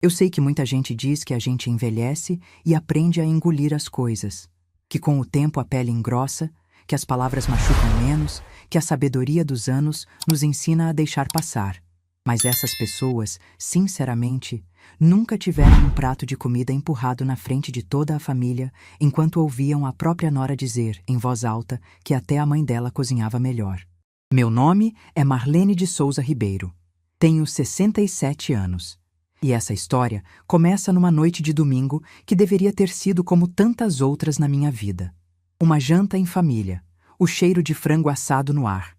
Eu sei que muita gente diz que a gente envelhece e aprende a engolir as coisas, que com o tempo a pele engrossa, que as palavras machucam menos, que a sabedoria dos anos nos ensina a deixar passar. Mas essas pessoas, sinceramente, nunca tiveram um prato de comida empurrado na frente de toda a família enquanto ouviam a própria nora dizer, em voz alta, que até a mãe dela cozinhava melhor. Meu nome é Marlene de Souza Ribeiro. Tenho 67 anos. E essa história começa numa noite de domingo que deveria ter sido como tantas outras na minha vida. Uma janta em família, o cheiro de frango assado no ar,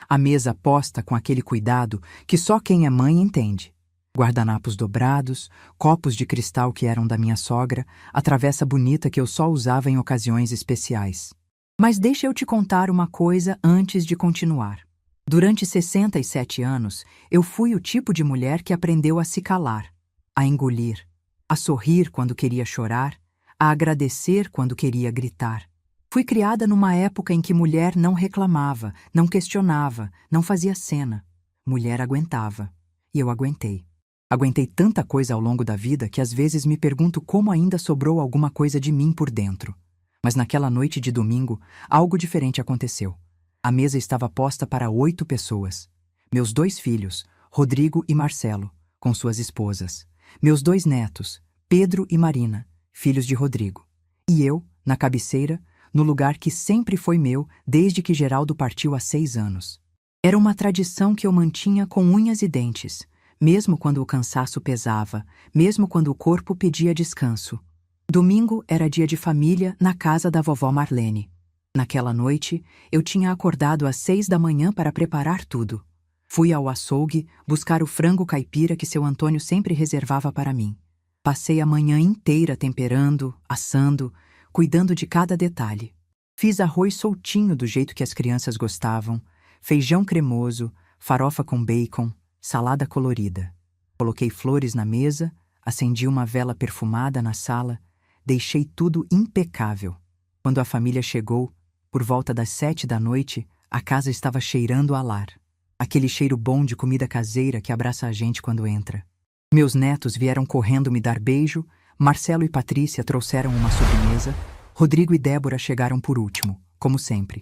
a mesa posta com aquele cuidado que só quem é mãe entende. Guardanapos dobrados, copos de cristal que eram da minha sogra, a travessa bonita que eu só usava em ocasiões especiais. Mas deixa eu te contar uma coisa antes de continuar. Durante 67 anos, eu fui o tipo de mulher que aprendeu a se calar, a engolir, a sorrir quando queria chorar, a agradecer quando queria gritar. Fui criada numa época em que mulher não reclamava, não questionava, não fazia cena. Mulher aguentava. E eu aguentei. Aguentei tanta coisa ao longo da vida que às vezes me pergunto como ainda sobrou alguma coisa de mim por dentro. Mas naquela noite de domingo, algo diferente aconteceu. A mesa estava posta para 8 pessoas. Meus 2 filhos, Rodrigo e Marcelo, com suas esposas. Meus 2 netos, Pedro e Marina, filhos de Rodrigo. E eu, na cabeceira, no lugar que sempre foi meu desde que Geraldo partiu há 6 anos. Era uma tradição que eu mantinha com unhas e dentes, mesmo quando o cansaço pesava, mesmo quando o corpo pedia descanso. Domingo era dia de família na casa da vovó Marlene. Naquela noite, eu tinha acordado às 6 da manhã para preparar tudo. Fui ao açougue buscar o frango caipira que seu Antônio sempre reservava para mim. Passei a manhã inteira temperando, assando, cuidando de cada detalhe. Fiz arroz soltinho do jeito que as crianças gostavam, feijão cremoso, farofa com bacon, salada colorida. Coloquei flores na mesa, acendi uma vela perfumada na sala, deixei tudo impecável. Quando a família chegou, por volta das 7 da noite, a casa estava cheirando a lar. Aquele cheiro bom de comida caseira que abraça a gente quando entra. Meus netos vieram correndo me dar beijo, Marcelo e Patrícia trouxeram uma sobremesa, Rodrigo e Débora chegaram por último, como sempre.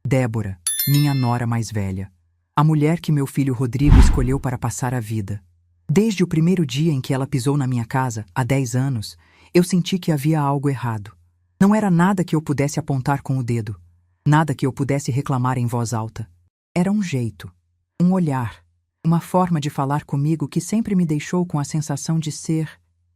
Débora, minha nora mais velha. A mulher que meu filho Rodrigo escolheu para passar a vida. Desde o primeiro dia em que ela pisou na minha casa, há 10 anos, eu senti que havia algo errado. Não era nada que eu pudesse apontar com o dedo. Nada que eu pudesse reclamar em voz alta. Era um jeito, um olhar, uma forma de falar comigo que sempre me deixou com a sensação de ser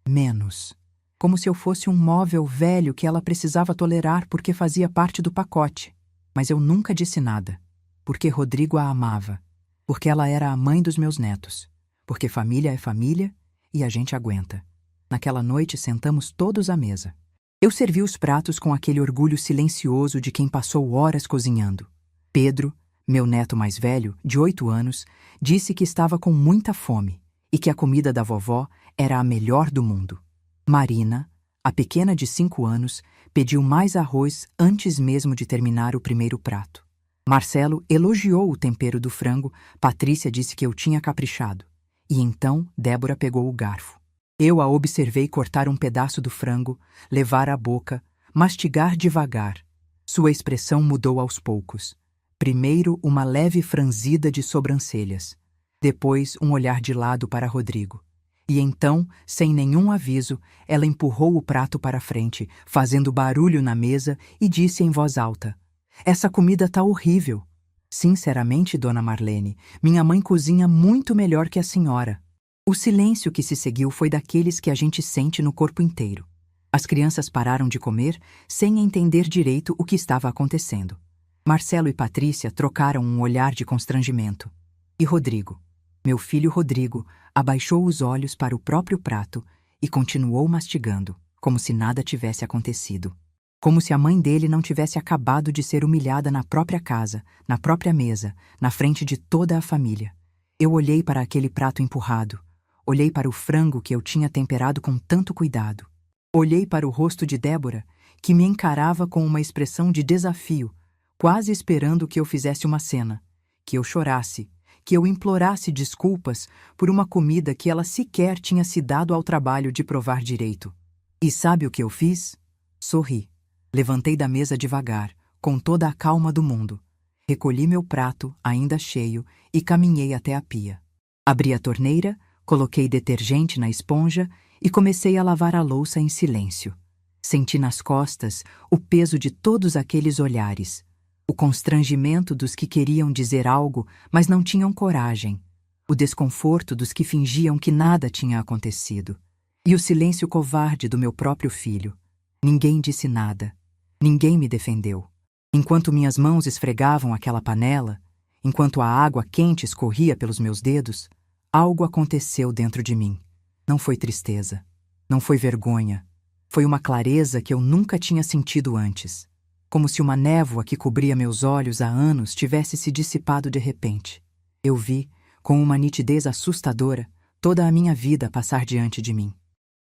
menos. Como se eu fosse um móvel velho que ela precisava tolerar porque fazia parte do pacote. Mas eu nunca disse nada. Porque Rodrigo a amava. Porque ela era a mãe dos meus netos. Porque família é família e a gente aguenta. Naquela noite sentamos todos à mesa. Eu servi os pratos com aquele orgulho silencioso de quem passou horas cozinhando. Pedro, meu neto mais velho, de 8 anos, disse que estava com muita fome e que a comida da vovó era a melhor do mundo. Marina, a pequena de 5 anos, pediu mais arroz antes mesmo de terminar o primeiro prato. Marcelo elogiou o tempero do frango, Patrícia disse que eu tinha caprichado. E então Débora pegou o garfo. Eu a observei cortar um pedaço do frango, levar à boca, mastigar devagar. Sua expressão mudou aos poucos. Primeiro uma leve franzida de sobrancelhas. Depois um olhar de lado para Rodrigo. E então, sem nenhum aviso, ela empurrou o prato para frente, fazendo barulho na mesa, e disse em voz alta: "Essa comida tá horrível. Sinceramente, dona Marlene, minha mãe cozinha muito melhor que a senhora." O silêncio que se seguiu foi daqueles que a gente sente no corpo inteiro. As crianças pararam de comer sem entender direito o que estava acontecendo. Marcelo e Patrícia trocaram um olhar de constrangimento. E Rodrigo, meu filho Rodrigo, abaixou os olhos para o próprio prato e continuou mastigando, como se nada tivesse acontecido. Como se a mãe dele não tivesse acabado de ser humilhada na própria casa, na própria mesa, na frente de toda a família. Eu olhei para aquele prato empurrado. Olhei para o frango que eu tinha temperado com tanto cuidado. Olhei para o rosto de Débora, que me encarava com uma expressão de desafio, quase esperando que eu fizesse uma cena, que eu chorasse, que eu implorasse desculpas por uma comida que ela sequer tinha se dado ao trabalho de provar direito. E sabe o que eu fiz? Sorri. Levantei da mesa devagar, com toda a calma do mundo. Recolhi meu prato, ainda cheio, e caminhei até a pia. Abri a torneira, coloquei detergente na esponja e comecei a lavar a louça em silêncio. Senti nas costas o peso de todos aqueles olhares, o constrangimento dos que queriam dizer algo, mas não tinham coragem, o desconforto dos que fingiam que nada tinha acontecido, e o silêncio covarde do meu próprio filho. Ninguém disse nada. Ninguém me defendeu. Enquanto minhas mãos esfregavam aquela panela, enquanto a água quente escorria pelos meus dedos, algo aconteceu dentro de mim. Não foi tristeza. Não foi vergonha. Foi uma clareza que eu nunca tinha sentido antes. Como se uma névoa que cobria meus olhos há anos tivesse se dissipado de repente. Eu vi, com uma nitidez assustadora, toda a minha vida passar diante de mim.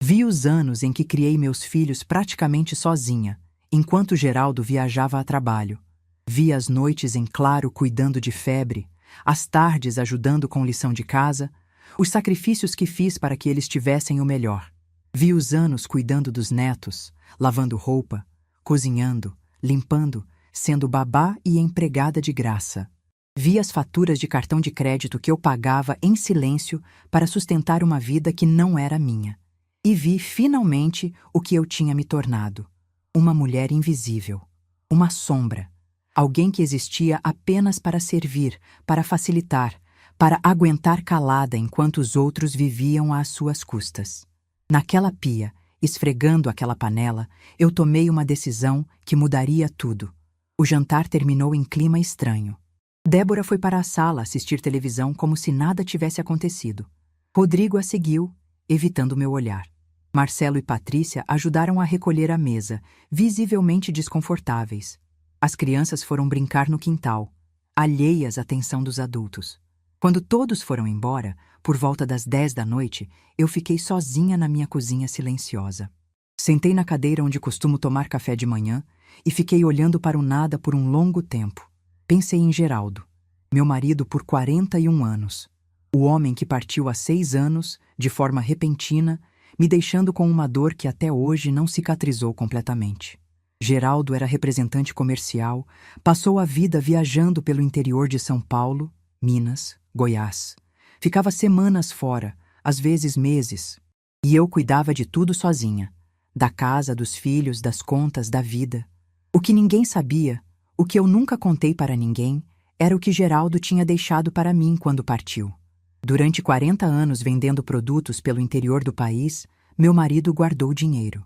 Vi os anos em que criei meus filhos praticamente sozinha, enquanto Geraldo viajava a trabalho. Vi as noites em claro cuidando de febre, as tardes ajudando com lição de casa, os sacrifícios que fiz para que eles tivessem o melhor. Vi os anos cuidando dos netos, lavando roupa, cozinhando, limpando, sendo babá e empregada de graça. Vi as faturas de cartão de crédito que eu pagava em silêncio para sustentar uma vida que não era minha. E vi, finalmente, o que eu tinha me tornado. Uma mulher invisível. Uma sombra. Alguém que existia apenas para servir, para facilitar, para aguentar calada enquanto os outros viviam às suas custas. Naquela pia, esfregando aquela panela, eu tomei uma decisão que mudaria tudo. O jantar terminou em clima estranho. Débora foi para a sala assistir televisão como se nada tivesse acontecido. Rodrigo a seguiu, evitando meu olhar. Marcelo e Patrícia ajudaram a recolher a mesa, visivelmente desconfortáveis. As crianças foram brincar no quintal, alheias à atenção dos adultos. Quando todos foram embora, por volta das 10 da noite, eu fiquei sozinha na minha cozinha silenciosa. Sentei na cadeira onde costumo tomar café de manhã e fiquei olhando para o nada por um longo tempo. Pensei em Geraldo, meu marido por 41 anos. O homem que partiu há 6 anos, de forma repentina, me deixando com uma dor que até hoje não cicatrizou completamente. Geraldo era representante comercial, passou a vida viajando pelo interior de São Paulo, Minas, Goiás. Ficava semanas fora, às vezes meses. E eu cuidava de tudo sozinha. Da casa, dos filhos, das contas, da vida. O que ninguém sabia, o que eu nunca contei para ninguém, era o que Geraldo tinha deixado para mim quando partiu. Durante 40 anos vendendo produtos pelo interior do país, meu marido guardou dinheiro.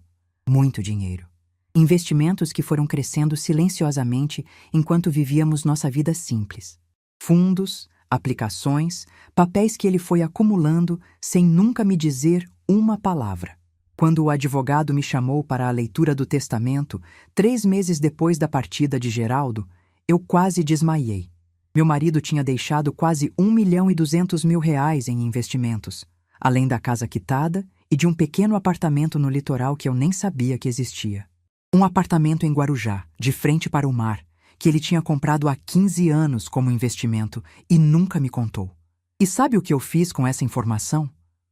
Muito dinheiro. Investimentos que foram crescendo silenciosamente enquanto vivíamos nossa vida simples. Fundos, aplicações, papéis que ele foi acumulando sem nunca me dizer uma palavra. Quando o advogado me chamou para a leitura do testamento, 3 meses depois da partida de Geraldo, eu quase desmaiei. Meu marido tinha deixado quase R$ 1.200.000 em investimentos, além da casa quitada e de um pequeno apartamento no litoral que eu nem sabia que existia. Um apartamento em Guarujá, de frente para o mar, que ele tinha comprado há 15 anos como investimento e nunca me contou. E sabe o que eu fiz com essa informação?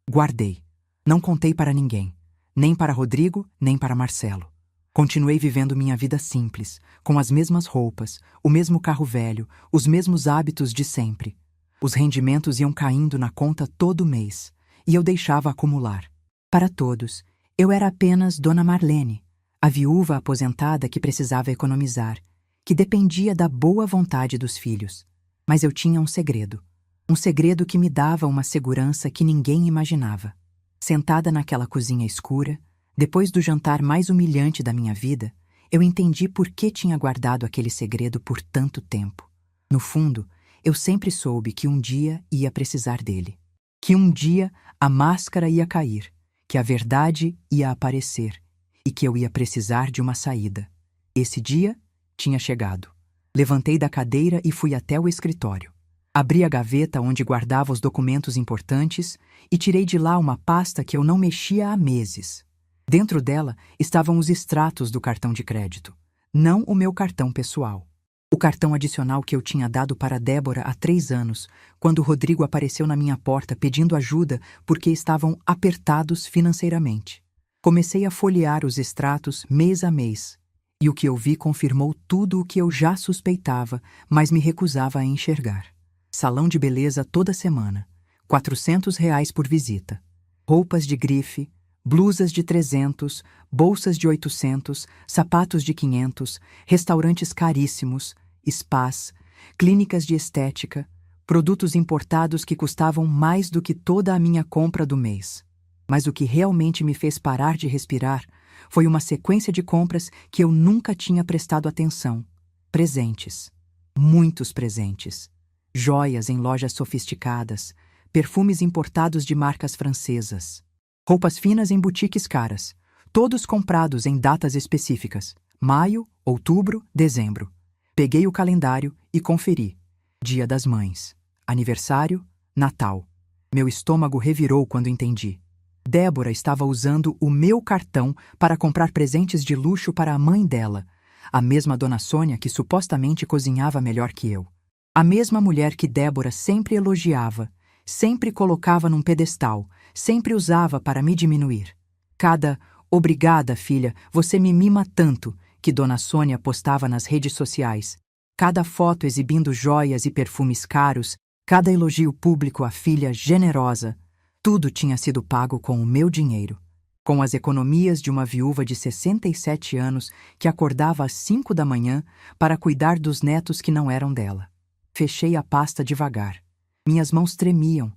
Guardei. Não contei para ninguém, nem para Rodrigo, nem para Marcelo. Continuei vivendo minha vida simples, com as mesmas roupas, o mesmo carro velho, os mesmos hábitos de sempre. Os rendimentos iam caindo na conta todo mês, e eu deixava acumular. Para todos, eu era apenas Dona Marlene, a viúva aposentada que precisava economizar, que dependia da boa vontade dos filhos. Mas eu tinha um segredo que me dava uma segurança que ninguém imaginava. Sentada naquela cozinha escura, depois do jantar mais humilhante da minha vida, eu entendi por que tinha guardado aquele segredo por tanto tempo. No fundo, eu sempre soube que um dia ia precisar dele. Que um dia a máscara ia cair, que a verdade ia aparecer e que eu ia precisar de uma saída. Esse dia tinha chegado. Levantei da cadeira e fui até o escritório. Abri a gaveta onde guardava os documentos importantes e tirei de lá uma pasta que eu não mexia há meses. Dentro dela estavam os extratos do cartão de crédito, não o meu cartão pessoal. O cartão adicional que eu tinha dado para Débora há 3 anos, quando Rodrigo apareceu na minha porta pedindo ajuda porque estavam apertados financeiramente. Comecei a folhear os extratos mês a mês, e o que eu vi confirmou tudo o que eu já suspeitava, mas me recusava a enxergar. Salão de beleza toda semana, R$ 400 por visita. Roupas de grife, blusas de 300, bolsas de 800, sapatos de 500, restaurantes caríssimos, spas, clínicas de estética, produtos importados que custavam mais do que toda a minha compra do mês. Mas o que realmente me fez parar de respirar foi uma sequência de compras que eu nunca tinha prestado atenção. Presentes. Muitos presentes. Joias em lojas sofisticadas, perfumes importados de marcas francesas. Roupas finas em boutiques caras, todos comprados em datas específicas. Maio, outubro, dezembro. Peguei o calendário e conferi. Dia das Mães. Aniversário, Natal. Meu estômago revirou quando entendi. Débora estava usando o meu cartão para comprar presentes de luxo para a mãe dela, a mesma Dona Sônia que supostamente cozinhava melhor que eu. A mesma mulher que Débora sempre elogiava, sempre colocava num pedestal, sempre usava para me diminuir. Cada "obrigada, filha, você me mima tanto" que Dona Sônia postava nas redes sociais, cada foto exibindo joias e perfumes caros, cada elogio público à filha generosa, tudo tinha sido pago com o meu dinheiro, com as economias de uma viúva de 67 anos que acordava às 5 da manhã para cuidar dos netos que não eram dela. Fechei a pasta devagar. Minhas mãos tremiam,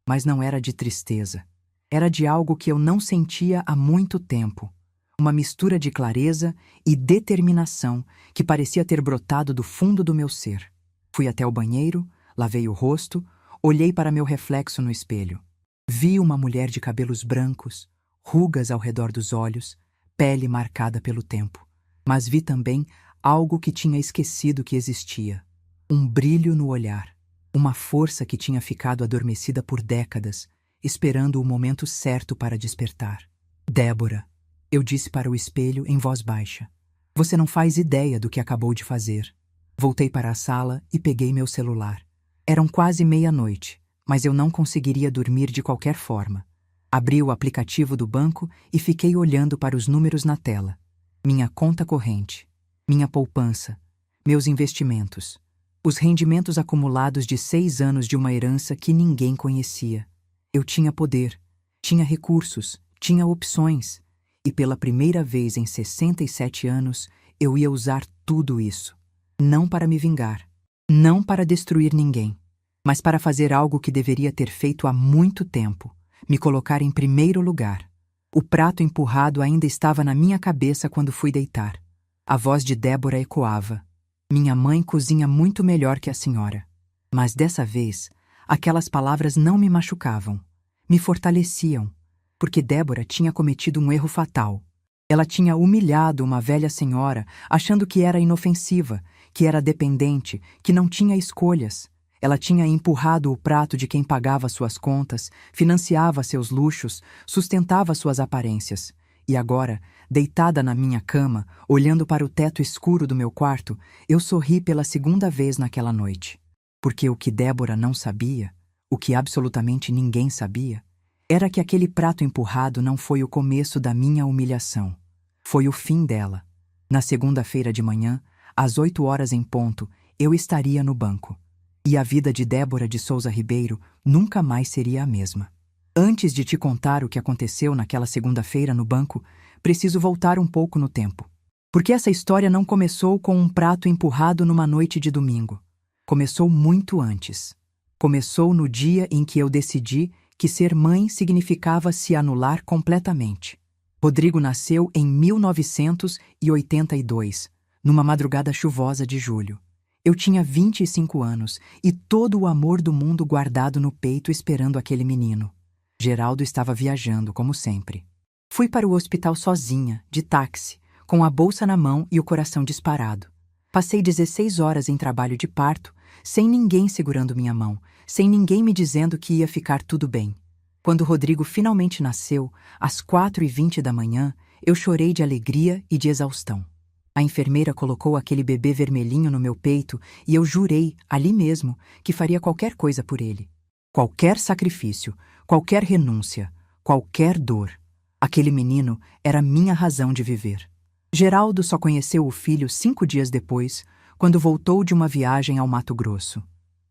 mas não era de tristeza. Era de algo que eu não sentia há muito tempo. Uma mistura de clareza e determinação que parecia ter brotado do fundo do meu ser. Fui até o banheiro, lavei o rosto, olhei para meu reflexo no espelho. Vi uma mulher de cabelos brancos, rugas ao redor dos olhos, pele marcada pelo tempo. Mas vi também algo que tinha esquecido que existia. Um brilho no olhar. Uma força que tinha ficado adormecida por décadas, esperando o momento certo para despertar. Débora, eu disse para o espelho em voz baixa. Você não faz ideia do que acabou de fazer. Voltei para a sala e peguei meu celular. Eram quase meia-noite, mas eu não conseguiria dormir de qualquer forma. Abri o aplicativo do banco e fiquei olhando para os números na tela. Minha conta corrente, minha poupança, meus investimentos, os rendimentos acumulados de 6 anos de uma herança que ninguém conhecia. Eu tinha poder, tinha recursos, tinha opções. E pela primeira vez em 67 anos, eu ia usar tudo isso. Não para me vingar, não para destruir ninguém, mas para fazer algo que deveria ter feito há muito tempo, me colocar em primeiro lugar. O prato empurrado ainda estava na minha cabeça quando fui deitar. A voz de Débora ecoava. Minha mãe cozinha muito melhor que a senhora. Mas dessa vez, aquelas palavras não me machucavam, me fortaleciam. Porque Débora tinha cometido um erro fatal. Ela tinha humilhado uma velha senhora, achando que era inofensiva, que era dependente, que não tinha escolhas. Ela tinha empurrado o prato de quem pagava suas contas, financiava seus luxos, sustentava suas aparências. E agora, deitada na minha cama, olhando para o teto escuro do meu quarto, eu sorri pela segunda vez naquela noite. Porque o que Débora não sabia, o que absolutamente ninguém sabia, era que aquele prato empurrado não foi o começo da minha humilhação. Foi o fim dela. Na segunda-feira de manhã, às 8 horas em ponto, eu estaria no banco. E a vida de Débora de Souza Ribeiro nunca mais seria a mesma. Antes de te contar o que aconteceu naquela segunda-feira no banco, preciso voltar um pouco no tempo. Porque essa história não começou com um prato empurrado numa noite de domingo. Começou muito antes. Começou no dia em que eu decidi que ser mãe significava se anular completamente. Rodrigo nasceu em 1982, numa madrugada chuvosa de julho. Eu tinha 25 anos e todo o amor do mundo guardado no peito esperando aquele menino. Geraldo estava viajando, como sempre. Fui para o hospital sozinha, de táxi, com a bolsa na mão e o coração disparado. Passei 16 horas em trabalho de parto, sem ninguém segurando minha mão, sem ninguém me dizendo que ia ficar tudo bem. Quando Rodrigo finalmente nasceu, às 4h20 da manhã, eu chorei de alegria e de exaustão. A enfermeira colocou aquele bebê vermelhinho no meu peito e eu jurei, ali mesmo, que faria qualquer coisa por ele. Qualquer sacrifício, qualquer renúncia, qualquer dor. Aquele menino era minha razão de viver. Geraldo só conheceu o filho 5 dias depois, quando voltou de uma viagem ao Mato Grosso.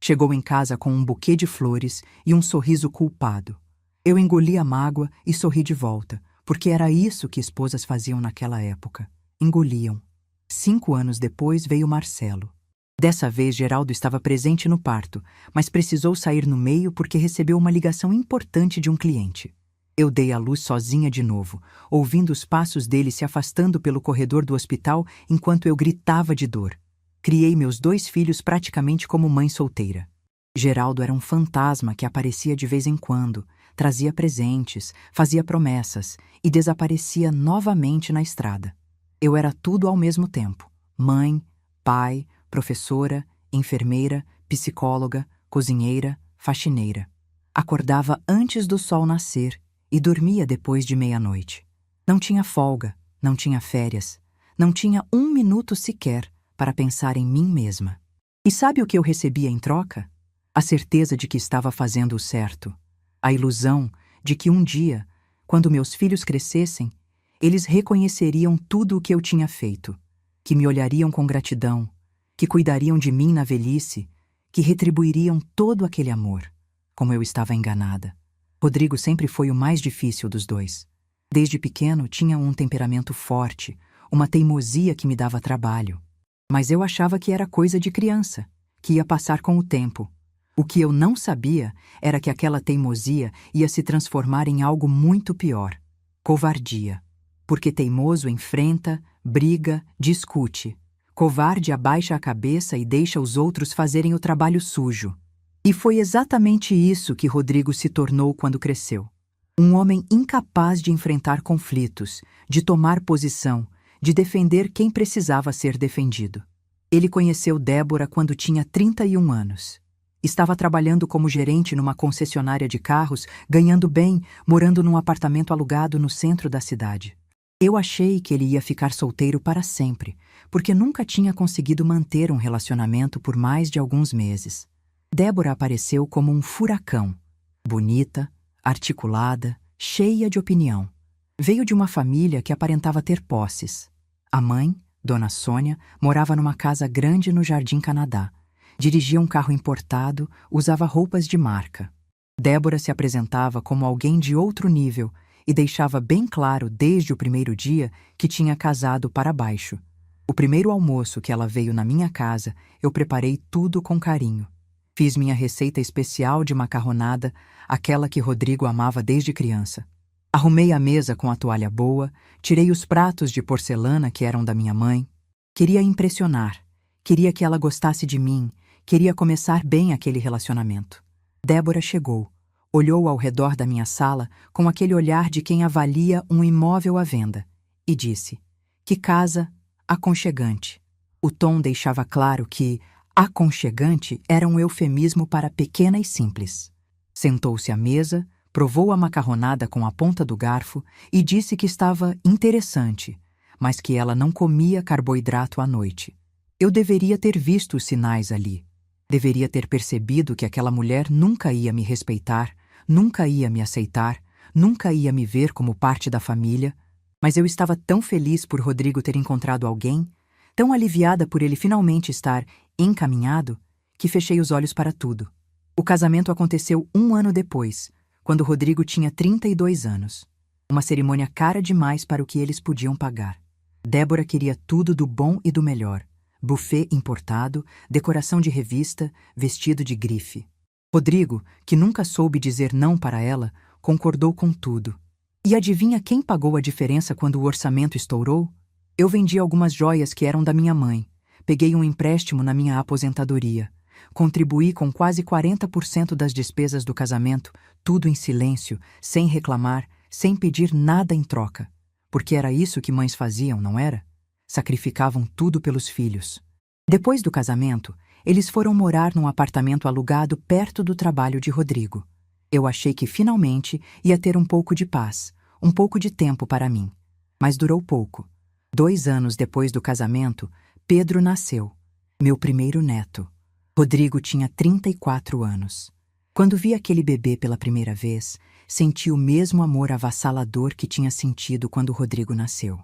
Chegou em casa com um buquê de flores e um sorriso culpado. Eu engoli a mágoa e sorri de volta, porque era isso que esposas faziam naquela época. Engoliam. 5 anos depois veio Marcelo. Dessa vez Geraldo estava presente no parto, mas precisou sair no meio porque recebeu uma ligação importante de um cliente. Eu dei à luz sozinha de novo, ouvindo os passos dele se afastando pelo corredor do hospital enquanto eu gritava de dor. Criei meus 2 filhos praticamente como mãe solteira. Geraldo era um fantasma que aparecia de vez em quando, trazia presentes, fazia promessas e desaparecia novamente na estrada. Eu era tudo ao mesmo tempo: mãe, pai, professora, enfermeira, psicóloga, cozinheira, faxineira. Acordava antes do sol nascer e dormia depois de meia-noite. Não tinha folga, não tinha férias, não tinha 1 minuto sequer para pensar em mim mesma. E sabe o que eu recebia em troca? A certeza de que estava fazendo o certo. A ilusão de que um dia, quando meus filhos crescessem, eles reconheceriam tudo o que eu tinha feito, que me olhariam com gratidão, que cuidariam de mim na velhice, que retribuiriam todo aquele amor. Como eu estava enganada. Rodrigo sempre foi o mais difícil dos 2. Desde pequeno tinha um temperamento forte, uma teimosia que me dava trabalho. Mas eu achava que era coisa de criança, que ia passar com o tempo. O que eu não sabia era que aquela teimosia ia se transformar em algo muito pior: covardia. Porque teimoso enfrenta, briga, discute. Covarde abaixa a cabeça e deixa os outros fazerem o trabalho sujo. E foi exatamente isso que Rodrigo se tornou quando cresceu. Um homem incapaz de enfrentar conflitos, de tomar posição, de defender quem precisava ser defendido. Ele conheceu Débora quando tinha 31 anos. Estava trabalhando como gerente numa concessionária de carros, ganhando bem, morando num apartamento alugado no centro da cidade. Eu achei que ele ia ficar solteiro para sempre, porque nunca tinha conseguido manter um relacionamento por mais de alguns meses. Débora apareceu como um furacão. Bonita, articulada, cheia de opinião. Veio de uma família que aparentava ter posses. A mãe, Dona Sônia, morava numa casa grande no Jardim Canadá. Dirigia um carro importado, usava roupas de marca. Débora se apresentava como alguém de outro nível e deixava bem claro desde o primeiro dia que tinha casado para baixo. O primeiro almoço que ela veio na minha casa, eu preparei tudo com carinho. Fiz minha receita especial de macarronada, aquela que Rodrigo amava desde criança. Arrumei a mesa com a toalha boa, tirei os pratos de porcelana que eram da minha mãe. Queria impressionar, queria que ela gostasse de mim, queria começar bem aquele relacionamento. Débora chegou, olhou ao redor da minha sala com aquele olhar de quem avalia um imóvel à venda e disse: "Que casa aconchegante." O tom deixava claro que aconchegante era um eufemismo para pequena e simples. Sentou-se à mesa, provou a macarronada com a ponta do garfo e disse que estava interessante, mas que ela não comia carboidrato à noite. Eu deveria ter visto os sinais ali. Deveria ter percebido que aquela mulher nunca ia me respeitar, nunca ia me aceitar, nunca ia me ver como parte da família, mas eu estava tão feliz por Rodrigo ter encontrado alguém, tão aliviada por ele finalmente estar encaminhado, que fechei os olhos para tudo. O casamento aconteceu 1 ano depois, quando Rodrigo tinha 32 anos. Uma cerimônia cara demais para o que eles podiam pagar. Débora queria tudo do bom e do melhor. Buffet importado, decoração de revista, vestido de grife. Rodrigo, que nunca soube dizer não para ela, concordou com tudo. E adivinha quem pagou a diferença quando o orçamento estourou? Eu vendi algumas joias que eram da minha mãe. Peguei um empréstimo na minha aposentadoria. Contribuí com quase 40% das despesas do casamento, tudo em silêncio, sem reclamar, sem pedir nada em troca. Porque era isso que mães faziam, não era? Sacrificavam tudo pelos filhos. Depois do casamento, eles foram morar num apartamento alugado perto do trabalho de Rodrigo. Eu achei que finalmente ia ter um pouco de paz, um pouco de tempo para mim. Mas durou pouco. 2 anos depois do casamento, Pedro nasceu, meu primeiro neto. Rodrigo tinha 34 anos. Quando vi aquele bebê pela primeira vez, senti o mesmo amor avassalador que tinha sentido quando Rodrigo nasceu.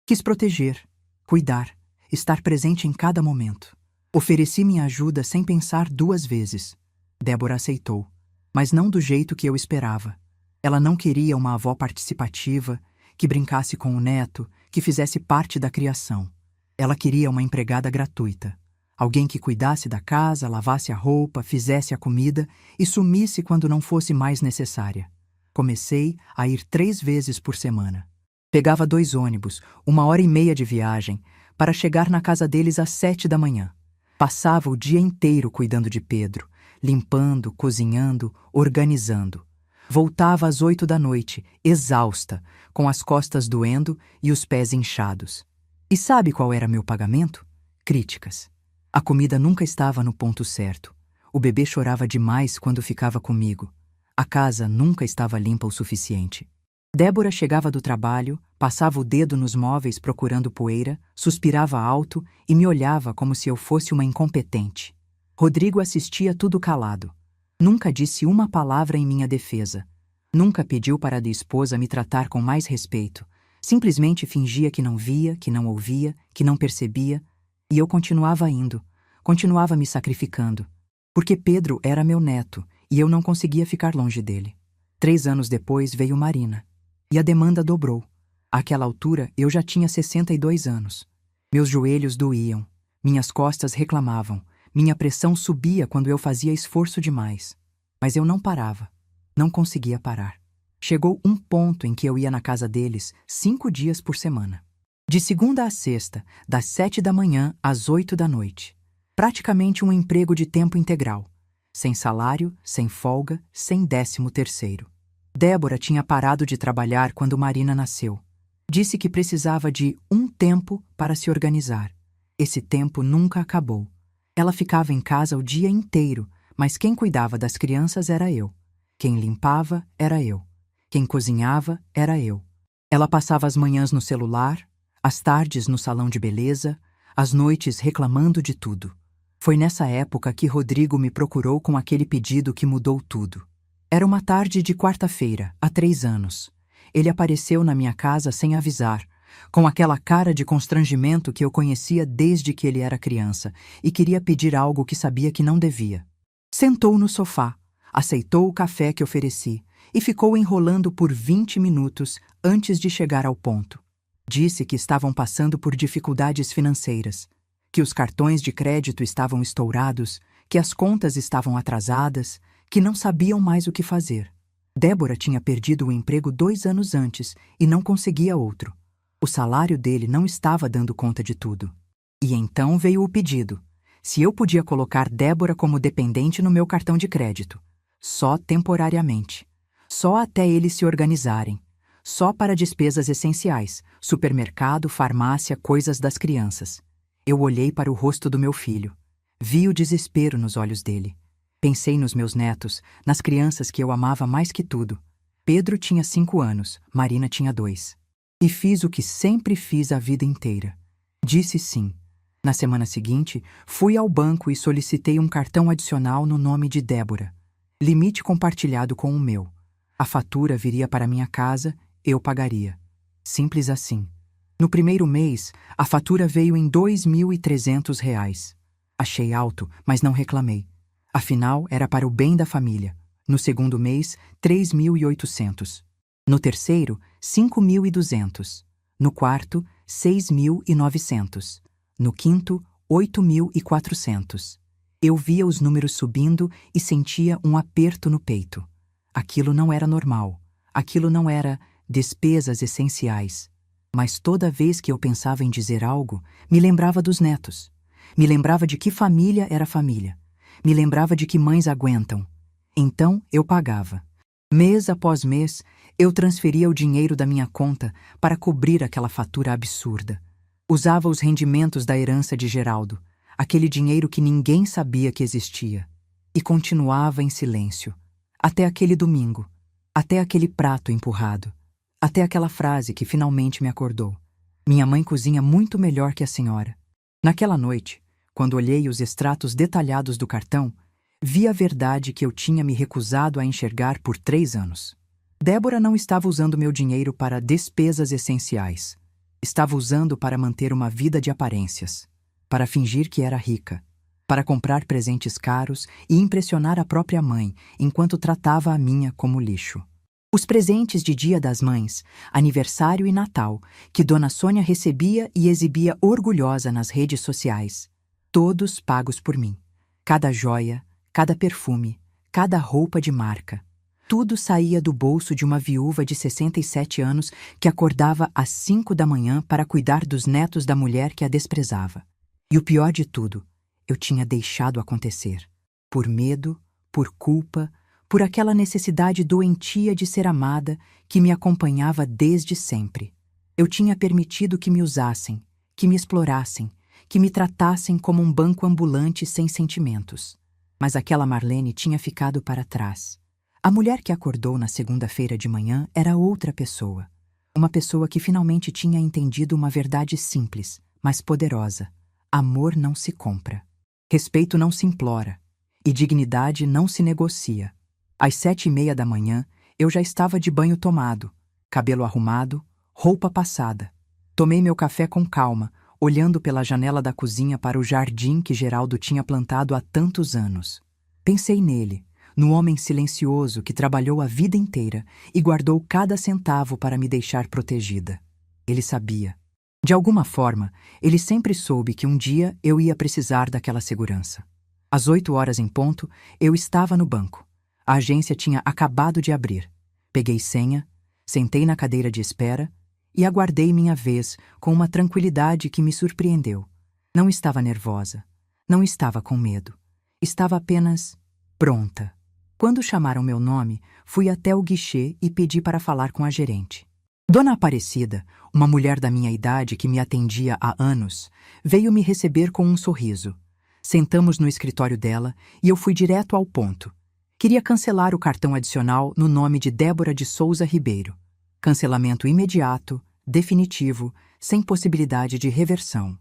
Quis proteger, cuidar, estar presente em cada momento. Ofereci minha ajuda sem pensar 2 vezes. Débora aceitou, mas não do jeito que eu esperava. Ela não queria uma avó participativa, que brincasse com o neto, que fizesse parte da criação. Ela queria uma empregada gratuita. Alguém que cuidasse da casa, lavasse a roupa, fizesse a comida e sumisse quando não fosse mais necessária. Comecei a ir 3 vezes por semana. Pegava 2 ônibus, 1h30 de viagem, para chegar na casa deles às 7 da manhã. Passava o dia inteiro cuidando de Pedro, limpando, cozinhando, organizando. Voltava às 8 da noite, exausta, com as costas doendo e os pés inchados. E sabe qual era meu pagamento? Críticas. A comida nunca estava no ponto certo. O bebê chorava demais quando ficava comigo. A casa nunca estava limpa o suficiente. Débora chegava do trabalho, passava o dedo nos móveis procurando poeira, suspirava alto e me olhava como se eu fosse uma incompetente. Rodrigo assistia tudo calado. Nunca disse uma palavra em minha defesa. Nunca pediu para a esposa me tratar com mais respeito. Simplesmente fingia que não via, que não ouvia, que não percebia, e eu continuava indo, continuava me sacrificando. Porque Pedro era meu neto e eu não conseguia ficar longe dele. 3 anos depois veio Marina. E a demanda dobrou. Àquela altura, eu já tinha 62 anos. Meus joelhos doíam, minhas costas reclamavam, minha pressão subia quando eu fazia esforço demais. Mas eu não parava, não conseguia parar. Chegou um ponto em que eu ia na casa deles 5 dias por semana. De segunda a sexta, das 7 da manhã às 8 da noite. Praticamente um emprego de tempo integral. Sem salário, sem folga, sem 13º. Débora tinha parado de trabalhar quando Marina nasceu. Disse que precisava de um tempo para se organizar. Esse tempo nunca acabou. Ela ficava em casa o dia inteiro, mas quem cuidava das crianças era eu. Quem limpava era eu. Quem cozinhava era eu. Ela passava as manhãs no celular, as tardes no salão de beleza, as noites reclamando de tudo. Foi nessa época que Rodrigo me procurou com aquele pedido que mudou tudo. Era uma tarde de quarta-feira, há 3 anos. Ele apareceu na minha casa sem avisar, com aquela cara de constrangimento que eu conhecia desde que ele era criança, e queria pedir algo que sabia que não devia. Sentou no sofá, aceitou o café que ofereci e ficou enrolando por 20 minutos antes de chegar ao ponto. Disse que estavam passando por dificuldades financeiras, que os cartões de crédito estavam estourados, que as contas estavam atrasadas, que não sabiam mais o que fazer. Débora tinha perdido o emprego 2 anos antes e não conseguia outro. O salário dele não estava dando conta de tudo. E então veio o pedido. Se eu podia colocar Débora como dependente no meu cartão de crédito. Só temporariamente. Só até eles se organizarem. Só para despesas essenciais, supermercado, farmácia, coisas das crianças. Eu olhei para o rosto do meu filho. Vi o desespero nos olhos dele. Pensei nos meus netos, nas crianças que eu amava mais que tudo. Pedro tinha 5 anos, Marina tinha 2. E fiz o que sempre fiz a vida inteira. Disse sim. Na semana seguinte, fui ao banco e solicitei um cartão adicional no nome de Débora. Limite compartilhado com o meu. A fatura viria para minha casa, eu pagaria. Simples assim. No primeiro mês, a fatura veio em R$ 2.300. Achei alto, mas não reclamei. Afinal, era para o bem da família. No segundo mês, 3.800. No terceiro, 5.200. No quarto, 6.900. No quinto, 8.400. Eu via os números subindo e sentia um aperto no peito. Aquilo não era normal. Aquilo não era despesas essenciais. Mas toda vez que eu pensava em dizer algo, me lembrava dos netos. Me lembrava de que família era família. Me lembrava de que mães aguentam. Então, eu pagava. Mês após mês, eu transferia o dinheiro da minha conta para cobrir aquela fatura absurda. Usava os rendimentos da herança de Geraldo, aquele dinheiro que ninguém sabia que existia. E continuava em silêncio. Até aquele domingo. Até aquele prato empurrado. Até aquela frase que finalmente me acordou. Minha mãe cozinha muito melhor que a senhora. Naquela noite, quando olhei os extratos detalhados do cartão, vi a verdade que eu tinha me recusado a enxergar por 3 anos. Débora não estava usando meu dinheiro para despesas essenciais. Estava usando para manter uma vida de aparências, para fingir que era rica, para comprar presentes caros e impressionar a própria mãe enquanto tratava a minha como lixo. Os presentes de Dia das Mães, aniversário e Natal, que Dona Sônia recebia e exibia orgulhosa nas redes sociais, todos pagos por mim. Cada joia, cada perfume, cada roupa de marca. Tudo saía do bolso de uma viúva de 67 anos que acordava às 5 da manhã para cuidar dos netos da mulher que a desprezava. E o pior de tudo, eu tinha deixado acontecer. Por medo, por culpa, por aquela necessidade doentia de ser amada que me acompanhava desde sempre. Eu tinha permitido que me usassem, que me explorassem, que me tratassem como um banco ambulante sem sentimentos. Mas aquela Marlene tinha ficado para trás. A mulher que acordou na segunda-feira de manhã era outra pessoa. Uma pessoa que finalmente tinha entendido uma verdade simples, mas poderosa. Amor não se compra. Respeito não se implora. E dignidade não se negocia. Às 7:30 da manhã, eu já estava de banho tomado, cabelo arrumado, roupa passada. Tomei meu café com calma, olhando pela janela da cozinha para o jardim que Geraldo tinha plantado há tantos anos. Pensei nele, no homem silencioso que trabalhou a vida inteira e guardou cada centavo para me deixar protegida. Ele sabia. De alguma forma, ele sempre soube que um dia eu ia precisar daquela segurança. Às 8 horas em ponto, eu estava no banco. A agência tinha acabado de abrir. Peguei senha, sentei na cadeira de espera e aguardei minha vez com uma tranquilidade que me surpreendeu. Não estava nervosa, não estava com medo. Estava apenas pronta. Quando chamaram meu nome, fui até o guichê e pedi para falar com a gerente. Dona Aparecida, uma mulher da minha idade que me atendia há anos, veio me receber com um sorriso. Sentamos no escritório dela e eu fui direto ao ponto. Queria cancelar o cartão adicional no nome de Débora de Souza Ribeiro. Cancelamento imediato, definitivo, sem possibilidade de reversão.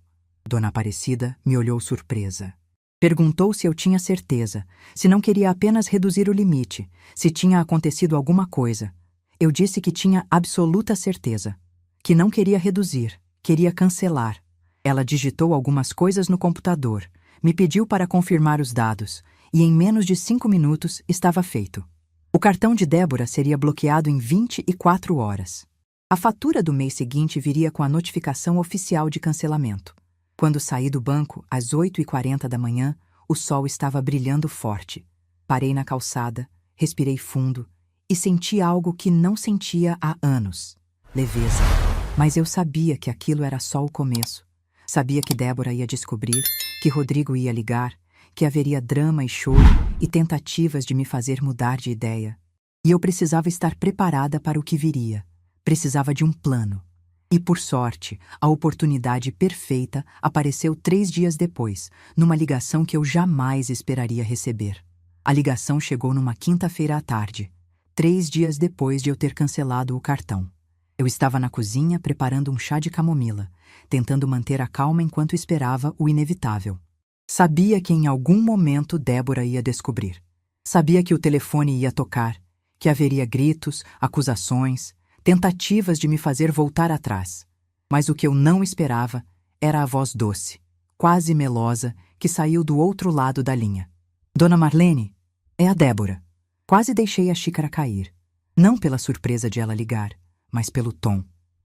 Dona Aparecida me olhou surpresa. Perguntou se eu tinha certeza, se não queria apenas reduzir o limite, se tinha acontecido alguma coisa. Eu disse que tinha absoluta certeza, que não queria reduzir, queria cancelar. Ela digitou algumas coisas no computador, me pediu para confirmar os dados, e em menos de 5 minutos estava feito. O cartão de Débora seria bloqueado em 24 horas. A fatura do mês seguinte viria com a notificação oficial de cancelamento. Quando saí do banco, às 8:40 da manhã, o sol estava brilhando forte. Parei na calçada, respirei fundo e senti algo que não sentia há anos. Leveza. Mas eu sabia que aquilo era só o começo. Sabia que Débora ia descobrir, que Rodrigo ia ligar, que haveria drama e choro e tentativas de me fazer mudar de ideia. E eu precisava estar preparada para o que viria. Precisava de um plano. E, por sorte, a oportunidade perfeita apareceu 3 dias depois, numa ligação que eu jamais esperaria receber. A ligação chegou numa quinta-feira à tarde, 3 dias depois de eu ter cancelado o cartão. Eu estava na cozinha preparando um chá de camomila, tentando manter a calma enquanto esperava o inevitável. Sabia que em algum momento Débora ia descobrir. Sabia que o telefone ia tocar, que haveria gritos, acusações, tentativas de me fazer voltar atrás. Mas o que eu não esperava era a voz doce, quase melosa, que saiu do outro lado da linha. Dona Marlene, é a Débora. Quase deixei a xícara cair. Não pela surpresa de ela ligar, mas pelo tom.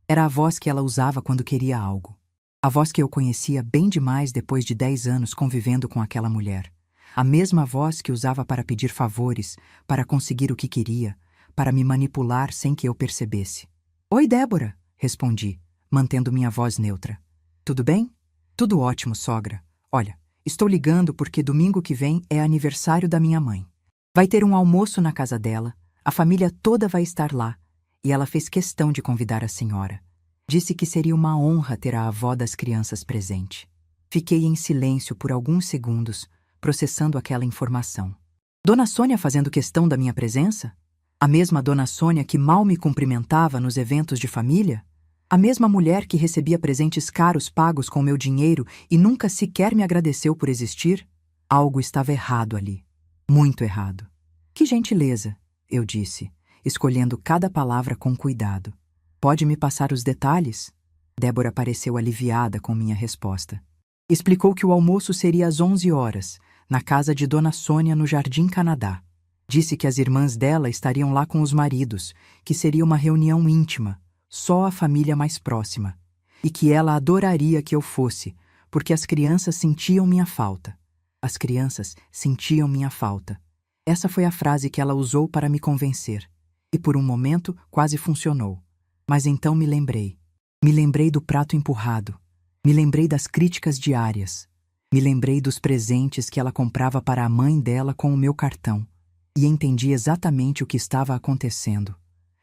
Era a voz que ela usava quando queria algo. A voz que eu conhecia bem demais depois de 10 anos convivendo com aquela mulher. A mesma voz que usava para pedir favores, para conseguir o que queria, para me manipular sem que eu percebesse. Oi, Débora, respondi, mantendo minha voz neutra. Tudo bem? Tudo ótimo, sogra. Olha, estou ligando porque domingo que vem é aniversário da minha mãe. Vai ter um almoço na casa dela, a família toda vai estar lá, e ela fez questão de convidar a senhora. Disse que seria uma honra ter a avó das crianças presente. Fiquei em silêncio por alguns segundos, processando aquela informação. Dona Sônia fazendo questão da minha presença? A mesma Dona Sônia que mal me cumprimentava nos eventos de família? A mesma mulher que recebia presentes caros pagos com meu dinheiro e nunca sequer me agradeceu por existir? Algo estava errado ali. Muito errado. Que gentileza, eu disse, escolhendo cada palavra com cuidado. Pode me passar os detalhes? Débora pareceu aliviada com minha resposta. Explicou que o almoço seria às 11 horas, na casa de Dona Sônia, no Jardim Canadá. Disse que as irmãs dela estariam lá com os maridos, que seria uma reunião íntima, só a família mais próxima, e que ela adoraria que eu fosse, porque as crianças sentiam minha falta. As crianças sentiam minha falta. Essa foi a frase que ela usou para me convencer, e por um momento quase funcionou. Mas então me lembrei. Me lembrei do prato empurrado. Me lembrei das críticas diárias. Me lembrei dos presentes que ela comprava para a mãe dela com o meu cartão. E entendi exatamente o que estava acontecendo.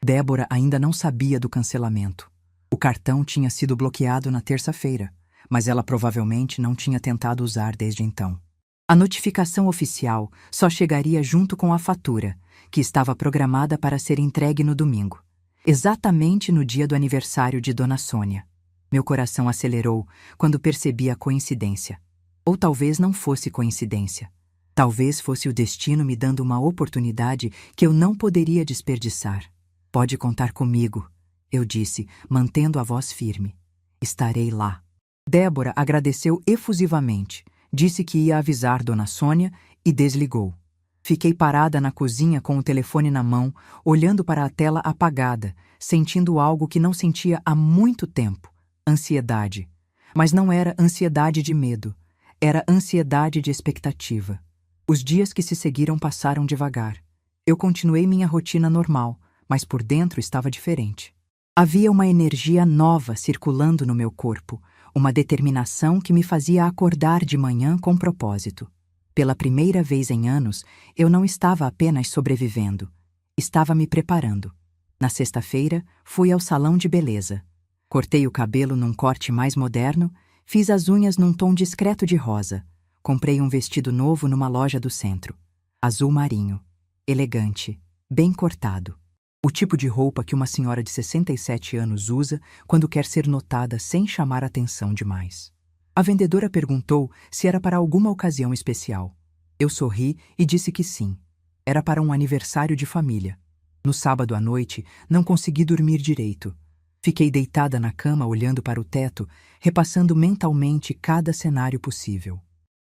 Débora ainda não sabia do cancelamento. O cartão tinha sido bloqueado na terça-feira, mas ela provavelmente não tinha tentado usar desde então. A notificação oficial só chegaria junto com a fatura, que estava programada para ser entregue no domingo, exatamente no dia do aniversário de Dona Sônia. Meu coração acelerou quando percebi a coincidência. Ou talvez não fosse coincidência. Talvez fosse o destino me dando uma oportunidade que eu não poderia desperdiçar. Pode contar comigo, eu disse, mantendo a voz firme. Estarei lá. Débora agradeceu efusivamente, disse que ia avisar Dona Sônia e desligou. Fiquei parada na cozinha com o telefone na mão, olhando para a tela apagada, sentindo algo que não sentia há muito tempo. Ansiedade. Mas não era ansiedade de medo. Era ansiedade de expectativa. Os dias que se seguiram passaram devagar. Eu continuei minha rotina normal, mas por dentro estava diferente. Havia uma energia nova circulando no meu corpo, uma determinação que me fazia acordar de manhã com propósito. Pela primeira vez em anos, eu não estava apenas sobrevivendo. Estava me preparando. Na sexta-feira, fui ao salão de beleza. Cortei o cabelo num corte mais moderno, fiz as unhas num tom discreto de rosa. Comprei um vestido novo numa loja do centro. Azul marinho. Elegante. Bem cortado. O tipo de roupa que uma senhora de 67 anos usa quando quer ser notada sem chamar atenção demais. A vendedora perguntou se era para alguma ocasião especial. Eu sorri e disse que sim. Era para um aniversário de família. No sábado à noite, não consegui dormir direito. Fiquei deitada na cama olhando para o teto, repassando mentalmente cada cenário possível.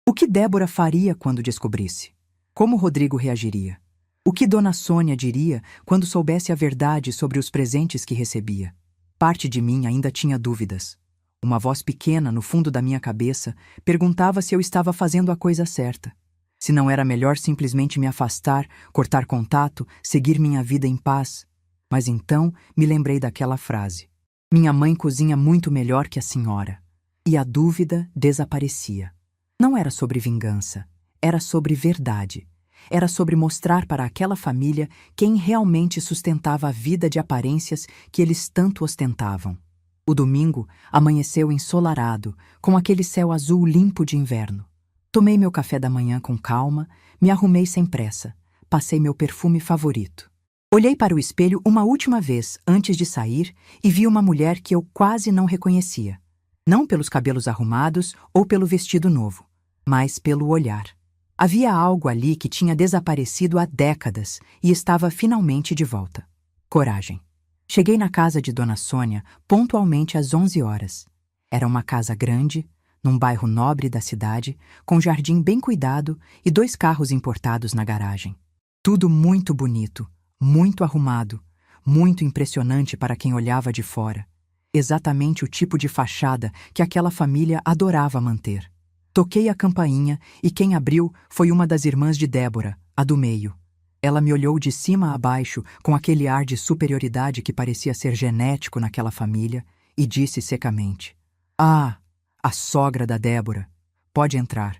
O que Débora faria quando descobrisse? Como Rodrigo reagiria? O que Dona Sônia diria quando soubesse a verdade sobre os presentes que recebia? Parte de mim ainda tinha dúvidas. Uma voz pequena no fundo da minha cabeça perguntava se eu estava fazendo a coisa certa. Se não era melhor simplesmente me afastar, cortar contato, seguir minha vida em paz. Mas então me lembrei daquela frase. Minha mãe cozinha muito melhor que a senhora. E a dúvida desaparecia. Não era sobre vingança, era sobre verdade. Era sobre mostrar para aquela família quem realmente sustentava a vida de aparências que eles tanto ostentavam. O domingo amanheceu ensolarado, com aquele céu azul limpo de inverno. Tomei meu café da manhã com calma, me arrumei sem pressa, passei meu perfume favorito. Olhei para o espelho uma última vez antes de sair e vi uma mulher que eu quase não reconhecia. Não pelos cabelos arrumados ou pelo vestido novo, mas pelo olhar. Havia algo ali que tinha desaparecido há décadas e estava finalmente de volta. Coragem. Cheguei na casa de Dona Sônia pontualmente às 11 horas. Era uma casa grande, num bairro nobre da cidade, com jardim bem cuidado e 2 carros importados na garagem. Tudo muito bonito, muito arrumado, muito impressionante para quem olhava de fora. Exatamente o tipo de fachada que aquela família adorava manter. Toquei a campainha e quem abriu foi uma das irmãs de Débora, a do meio. Ela me olhou de cima a baixo com aquele ar de superioridade que parecia ser genético naquela família e disse secamente: "Ah, a sogra da Débora. Pode entrar.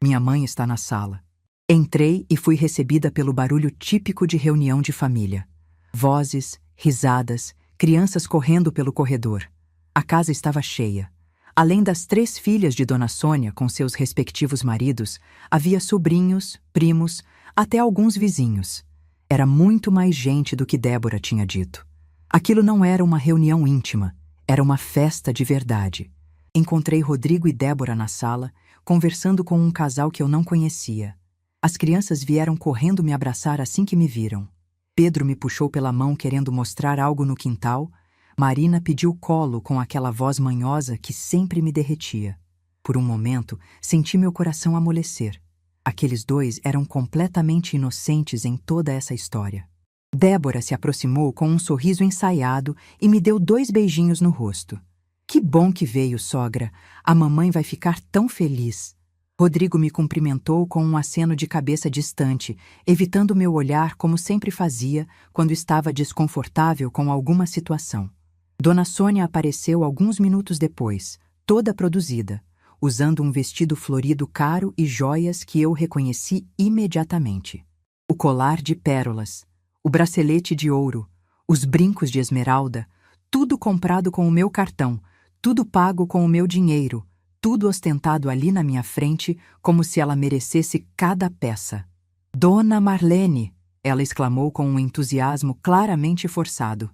Minha mãe está na sala." Entrei e fui recebida pelo barulho típico de reunião de família. Vozes, risadas, crianças correndo pelo corredor. A casa estava cheia. Além das 3 filhas de Dona Sônia com seus respectivos maridos, havia sobrinhos, primos, até alguns vizinhos. Era muito mais gente do que Débora tinha dito. Aquilo não era uma reunião íntima, Era uma festa de verdade. Encontrei Rodrigo e Débora na sala, conversando com um casal que eu não conhecia. As crianças vieram correndo me abraçar assim que me viram. Pedro me puxou pela mão querendo mostrar algo no quintal. Marina pediu colo com aquela voz manhosa que sempre me derretia. Por um momento, senti meu coração amolecer. Aqueles dois eram completamente inocentes em toda essa história. Débora se aproximou com um sorriso ensaiado e me deu 2 beijinhos no rosto. Que bom que veio, sogra. A mamãe vai ficar tão feliz. Rodrigo me cumprimentou com um aceno de cabeça distante, evitando meu olhar como sempre fazia quando estava desconfortável com alguma situação. Dona Sônia apareceu alguns minutos depois, toda produzida, usando um vestido florido caro e joias que eu reconheci imediatamente. O colar de pérolas, o bracelete de ouro, os brincos de esmeralda, tudo comprado com o meu cartão, tudo pago com o meu dinheiro, tudo ostentado ali na minha frente como se ela merecesse cada peça. Dona Marlene! Ela exclamou com um entusiasmo claramente forçado.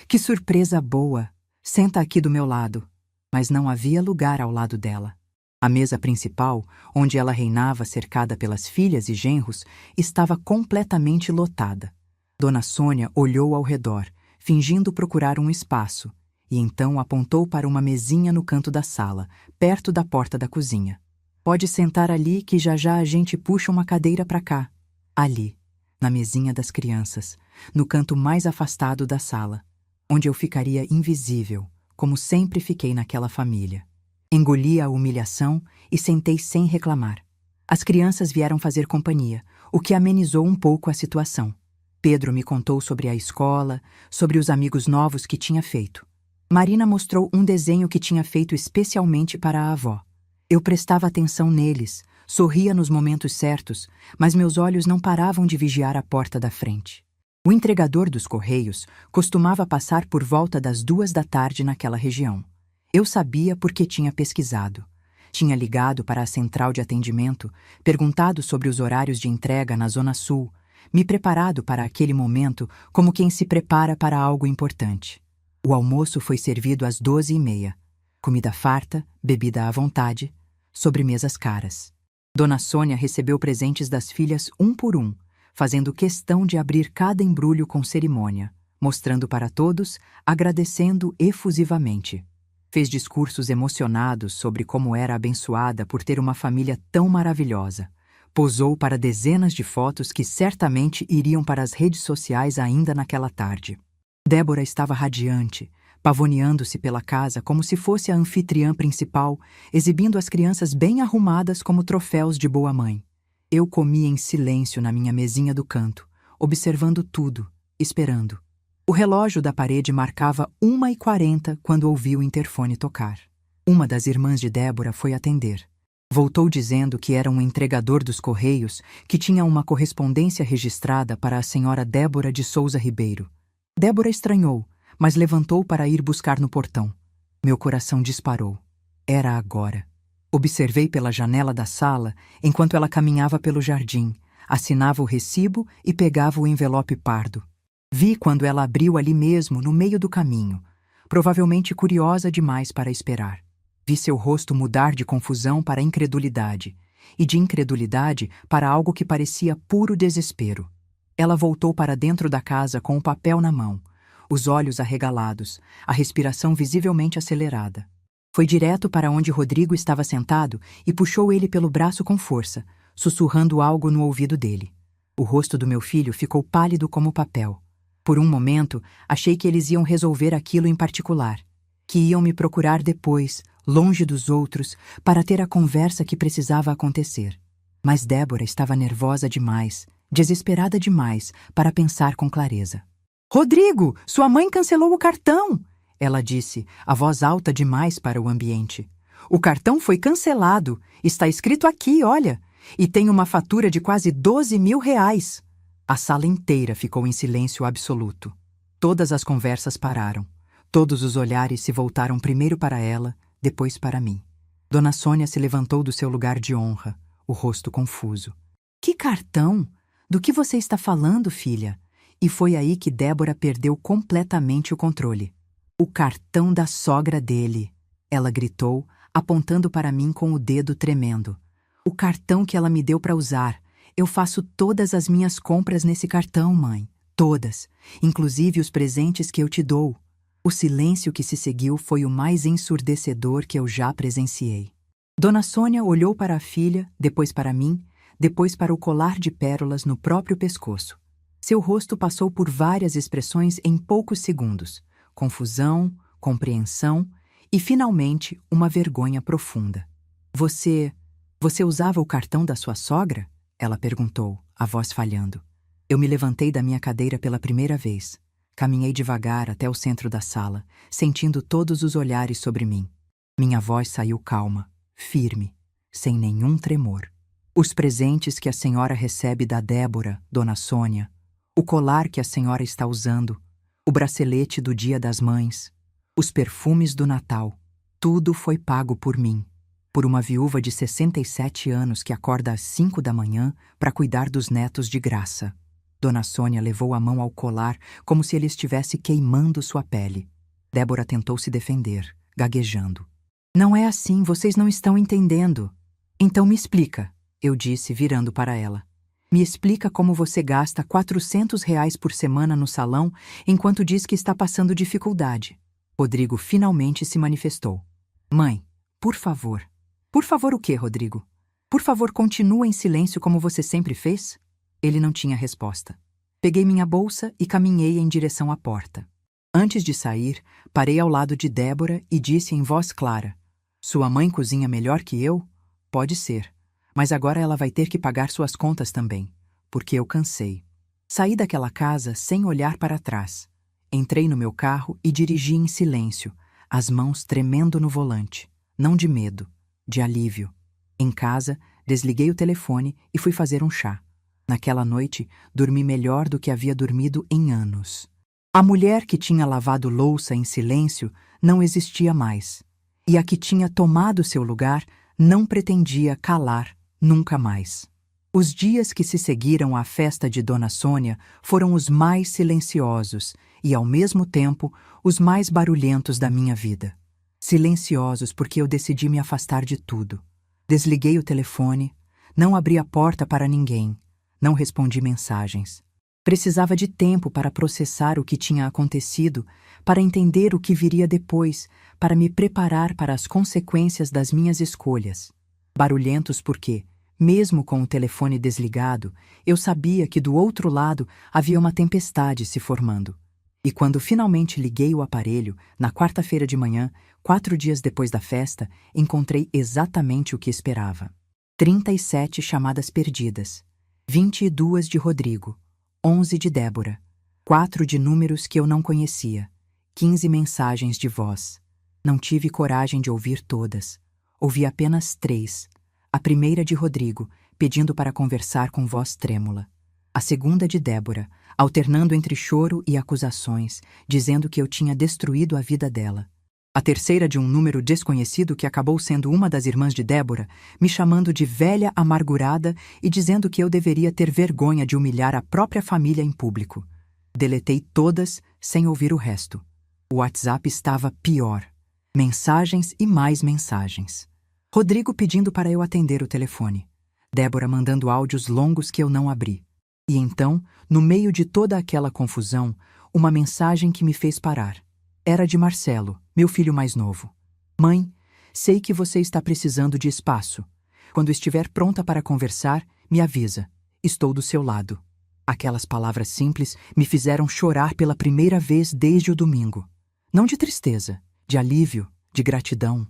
Que surpresa boa! Senta aqui do meu lado. Mas não havia lugar ao lado dela. A mesa principal, onde ela reinava cercada pelas filhas e genros, estava completamente lotada. Dona Sônia olhou ao redor, fingindo procurar um espaço, e então apontou para uma mesinha no canto da sala, perto da porta da cozinha. Pode sentar ali que já já a gente puxa uma cadeira para cá. Ali, na mesinha das crianças, no canto mais afastado da sala, onde eu ficaria invisível, como sempre fiquei naquela família. Engoli a humilhação e sentei sem reclamar. As crianças vieram fazer companhia, o que amenizou um pouco a situação. Pedro me contou sobre a escola, sobre os amigos novos que tinha feito. Marina mostrou um desenho que tinha feito especialmente para a avó. Eu prestava atenção neles, sorria nos momentos certos, mas meus olhos não paravam de vigiar a porta da frente. O entregador dos correios costumava passar por volta das 2 da tarde naquela região. Eu sabia porque tinha pesquisado. Tinha ligado para a central de atendimento, perguntado sobre os horários de entrega na Zona Sul, me preparado para aquele momento como quem se prepara para algo importante. O almoço foi servido às 12h30. Comida farta, bebida à vontade, sobremesas caras. Dona Sônia recebeu presentes das filhas um por um, fazendo questão de abrir cada embrulho com cerimônia, mostrando para todos, agradecendo efusivamente. Fez discursos emocionados sobre como era abençoada por ter uma família tão maravilhosa. Posou para dezenas de fotos que certamente iriam para as redes sociais ainda naquela tarde. Débora estava radiante, pavoneando-se pela casa como se fosse a anfitriã principal, exibindo as crianças bem arrumadas como troféus de boa mãe. Eu comia em silêncio na minha mesinha do canto, observando tudo, esperando. O relógio da parede marcava 1h40 quando ouvi o interfone tocar. Uma das irmãs de Débora foi atender. Voltou dizendo que era um entregador dos Correios que tinha uma correspondência registrada para a senhora Débora de Souza Ribeiro. Débora estranhou, mas levantou para ir buscar no portão. Meu coração disparou. Era agora. Observei pela janela da sala enquanto ela caminhava pelo jardim, assinava o recibo e pegava o envelope pardo. Vi quando ela abriu ali mesmo, no meio do caminho, provavelmente curiosa demais para esperar. Vi seu rosto mudar de confusão para incredulidade, e de incredulidade para algo que parecia puro desespero. Ela voltou para dentro da casa com o papel na mão, os olhos arregalados, a respiração visivelmente acelerada. Foi direto para onde Rodrigo estava sentado e puxou ele pelo braço com força, sussurrando algo no ouvido dele. O rosto do meu filho ficou pálido como papel. Por um momento, achei que eles iam resolver aquilo em particular, que iam me procurar depois, longe dos outros, para ter a conversa que precisava acontecer. Mas Débora estava nervosa demais, desesperada demais, para pensar com clareza. "Rodrigo, sua mãe cancelou o cartão!" Ela disse, a voz alta demais para o ambiente. "O cartão foi cancelado. Está escrito aqui, olha. E tem uma fatura de quase 12.000 reais." A sala inteira ficou em silêncio absoluto. Todas as conversas pararam. Todos os olhares se voltaram primeiro para ela, depois para mim. Dona Sônia se levantou do seu lugar de honra, o rosto confuso. "Que cartão? Do que você está falando, filha?" E foi aí que Débora perdeu completamente o controle. O cartão da sogra dele, ela gritou, apontando para mim com o dedo tremendo. O cartão que ela me deu para usar. Eu faço todas as minhas compras nesse cartão, mãe. Todas, inclusive os presentes que eu te dou. O silêncio que se seguiu foi o mais ensurdecedor que eu já presenciei. Dona Sônia olhou para a filha, depois para mim, depois para o colar de pérolas no próprio pescoço. Seu rosto passou por várias expressões em poucos segundos: confusão, compreensão e, finalmente, uma vergonha profunda. Você usava o cartão da sua sogra? Ela perguntou, a voz falhando. Eu me levantei da minha cadeira pela primeira vez. Caminhei devagar até o centro da sala, sentindo todos os olhares sobre mim. Minha voz saiu calma, firme, sem nenhum tremor. Os presentes que a senhora recebe da Débora, Dona Sônia, o colar que a senhora está usando, o bracelete do Dia das Mães, os perfumes do Natal, tudo foi pago por mim, por uma viúva de 67 anos que acorda às 5 da manhã para cuidar dos netos de graça. Dona Sônia levou a mão ao colar como se ele estivesse queimando sua pele. Débora tentou se defender, gaguejando. Não é assim, vocês não estão entendendo. Então me explica, eu disse, virando para ela. Me explica como você gasta R$ 400 por semana no salão enquanto diz que está passando dificuldade. Rodrigo finalmente se manifestou. Mãe, por favor. Por favor o quê, Rodrigo? Por favor, continua em silêncio como você sempre fez? Ele não tinha resposta. Peguei minha bolsa e caminhei em direção à porta. Antes de sair, parei ao lado de Débora e disse em voz clara: Sua mãe cozinha melhor que eu? Pode ser. Mas agora ela vai ter que pagar suas contas também, porque eu cansei. Saí daquela casa sem olhar para trás. Entrei no meu carro e dirigi em silêncio, as mãos tremendo no volante. Não de medo, de alívio. Em casa, desliguei o telefone e fui fazer um chá. Naquela noite, dormi melhor do que havia dormido em anos. A mulher que tinha lavado louça em silêncio não existia mais. E a que tinha tomado seu lugar não pretendia calar nunca mais. Os dias que se seguiram à festa de Dona Sônia foram os mais silenciosos e, ao mesmo tempo, os mais barulhentos da minha vida. Silenciosos porque eu decidi me afastar de tudo. Desliguei o telefone, não abri a porta para ninguém, não respondi mensagens. Precisava de tempo para processar o que tinha acontecido, para entender o que viria depois, para me preparar para as consequências das minhas escolhas. Barulhentos porque, mesmo com o telefone desligado, eu sabia que do outro lado havia uma tempestade se formando. E quando finalmente liguei o aparelho, na quarta-feira de manhã, 4 dias depois da festa, encontrei exatamente o que esperava. 37 chamadas perdidas, 22 de Rodrigo, 11 de Débora, 4 de números que eu não conhecia, 15 mensagens de voz. Não tive coragem de ouvir todas. Ouvi apenas 3. A primeira de Rodrigo, pedindo para conversar com voz trêmula. A segunda de Débora, alternando entre choro e acusações, dizendo que eu tinha destruído a vida dela. A terceira de um número desconhecido que acabou sendo uma das irmãs de Débora, me chamando de velha amargurada e dizendo que eu deveria ter vergonha de humilhar a própria família em público. Deletei todas sem ouvir o resto. O WhatsApp estava pior. Mensagens e mais mensagens. Rodrigo pedindo para eu atender o telefone. Débora mandando áudios longos que eu não abri. E então, no meio de toda aquela confusão, uma mensagem que me fez parar. Era de Marcelo, meu filho mais novo. Mãe, sei que você está precisando de espaço. Quando estiver pronta para conversar, me avisa. Estou do seu lado. Aquelas palavras simples me fizeram chorar pela primeira vez desde o domingo. Não de tristeza, de alívio, de gratidão.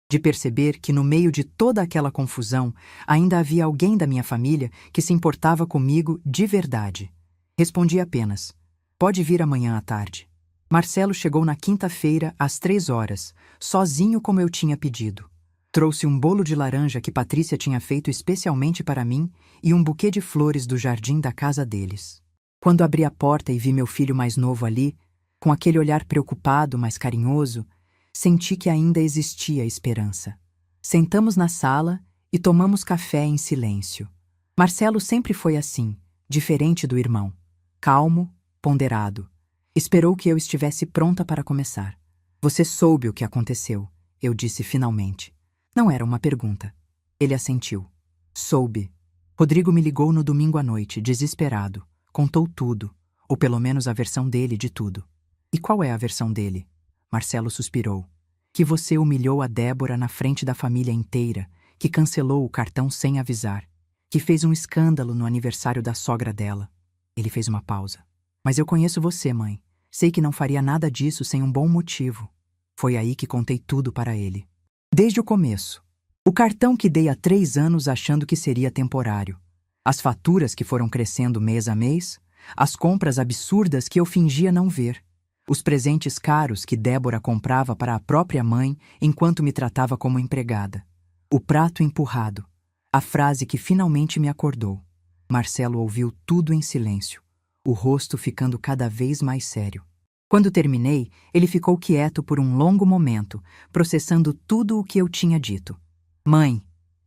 De perceber que no meio de toda aquela confusão ainda havia alguém da minha família que se importava comigo de verdade. Respondi apenas: pode vir amanhã à tarde. Marcelo chegou na quinta-feira às 3 horas, sozinho como eu tinha pedido. Trouxe um bolo de laranja que Patrícia tinha feito especialmente para mim e um buquê de flores do jardim da casa deles. Quando abri a porta e vi meu filho mais novo ali, com aquele olhar preocupado, mas carinhoso, senti que ainda existia esperança. Sentamos na sala e tomamos café em silêncio. Marcelo sempre foi assim, diferente do irmão. Calmo, ponderado. Esperou que eu estivesse pronta para começar. Você soube o que aconteceu, eu disse finalmente. Não era uma pergunta. Ele assentiu. Soube. Rodrigo me ligou no domingo à noite, desesperado. Contou tudo, ou pelo menos a versão dele de tudo. E qual é a versão dele? Marcelo suspirou. Que você humilhou a Débora na frente da família inteira, que cancelou o cartão sem avisar, que fez um escândalo no aniversário da sogra dela. Ele fez uma pausa. Mas eu conheço você, mãe. Sei que não faria nada disso sem um bom motivo. Foi aí que contei tudo para ele. Desde o começo. O cartão que dei há 3 anos achando que seria temporário. As faturas que foram crescendo mês a mês. As compras absurdas que eu fingia não ver. Os presentes caros que Débora comprava para a própria mãe enquanto me tratava como empregada. O prato empurrado. A frase que finalmente me acordou. Marcelo ouviu tudo em silêncio, o rosto ficando cada vez mais sério. Quando terminei, ele ficou quieto por um longo momento, processando tudo o que eu tinha dito. Mãe,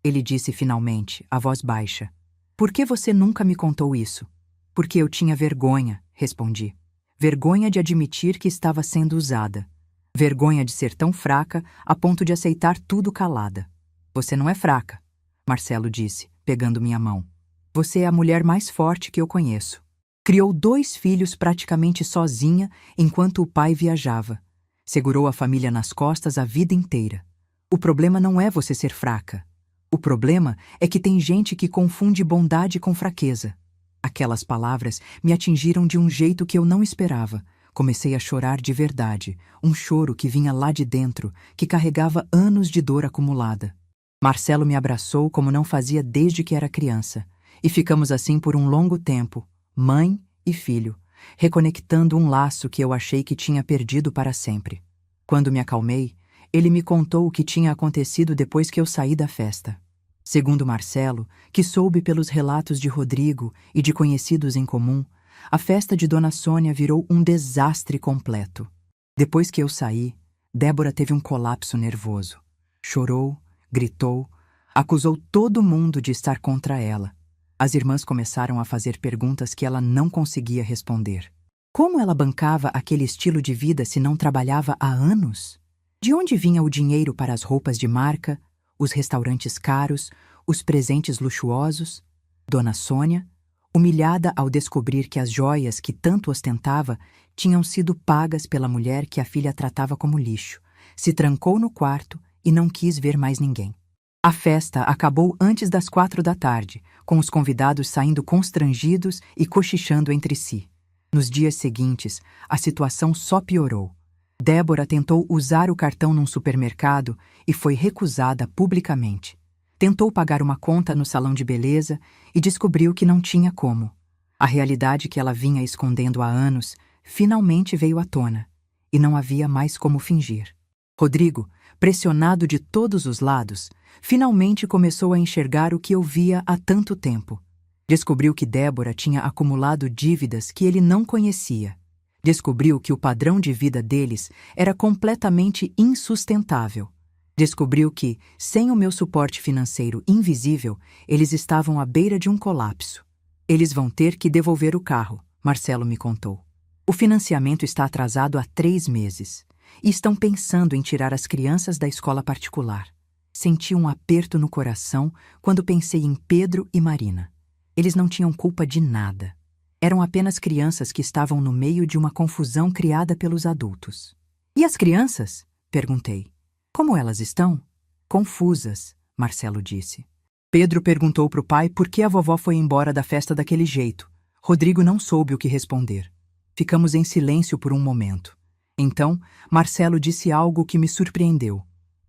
ele disse finalmente, a voz baixa. Por que você nunca me contou isso? Porque eu tinha vergonha, respondi. Vergonha de admitir que estava sendo usada. Vergonha de ser tão fraca a ponto de aceitar tudo calada. Você não é fraca, Marcelo disse, pegando minha mão. Você é a mulher mais forte que eu conheço. Criou 2 filhos praticamente sozinha enquanto o pai viajava. Segurou a família nas costas a vida inteira. O problema não é você ser fraca. O problema é que tem gente que confunde bondade com fraqueza. Aquelas palavras me atingiram de um jeito que eu não esperava. Comecei a chorar de verdade, um choro que vinha lá de dentro, que carregava anos de dor acumulada. Marcelo me abraçou como não fazia desde que era criança, e ficamos assim por um longo tempo, mãe e filho, reconectando um laço que eu achei que tinha perdido para sempre. Quando me acalmei, ele me contou o que tinha acontecido depois que eu saí da festa. Segundo Marcelo, que soube pelos relatos de Rodrigo e de conhecidos em comum, a festa de Dona Sônia virou um desastre completo. Depois que eu saí, Débora teve um colapso nervoso. Chorou, gritou, acusou todo mundo de estar contra ela. As irmãs começaram a fazer perguntas que ela não conseguia responder. Como ela bancava aquele estilo de vida se não trabalhava há anos? De onde vinha o dinheiro para as roupas de marca, os restaurantes caros, os presentes luxuosos? Dona Sônia, humilhada ao descobrir que as joias que tanto ostentava tinham sido pagas pela mulher que a filha tratava como lixo, se trancou no quarto e não quis ver mais ninguém. A festa acabou antes das 4 da tarde, com os convidados saindo constrangidos e cochichando entre si. Nos dias seguintes, a situação só piorou. Débora tentou usar o cartão num supermercado e foi recusada publicamente. Tentou pagar uma conta no salão de beleza e descobriu que não tinha como. A realidade que ela vinha escondendo há anos finalmente veio à tona, e não havia mais como fingir. Rodrigo, pressionado de todos os lados, finalmente começou a enxergar o que eu via há tanto tempo. Descobriu que Débora tinha acumulado dívidas que ele não conhecia. Descobriu que o padrão de vida deles era completamente insustentável. Descobriu que, sem o meu suporte financeiro invisível, eles estavam à beira de um colapso. Eles vão ter que devolver o carro, Marcelo me contou. O financiamento está atrasado há 3 meses. E estão pensando em tirar as crianças da escola particular. Senti um aperto no coração quando pensei em Pedro e Marina. Eles não tinham culpa de nada. Eram apenas crianças que estavam no meio de uma confusão criada pelos adultos. E as crianças? Perguntei. Como elas estão? Confusas, Marcelo disse. Pedro perguntou para o pai por que a vovó foi embora da festa daquele jeito. Rodrigo não soube o que responder. Ficamos em silêncio por um momento. Então, Marcelo disse algo que me surpreendeu.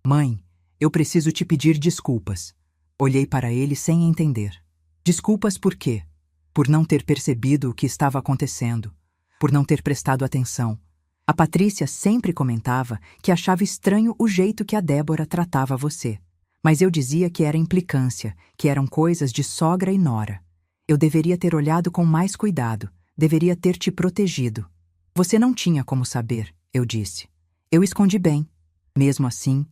Mãe, eu preciso te pedir desculpas. Olhei para ele sem entender. Desculpas por quê? Por não ter percebido o que estava acontecendo. Por não ter prestado atenção. A Patrícia sempre comentava que achava estranho o jeito que a Débora tratava você. Mas eu dizia que era implicância, que eram coisas de sogra e nora. Eu deveria ter olhado com mais cuidado, deveria ter te protegido. Você não tinha como saber, eu disse. Eu escondi bem. Mesmo assim,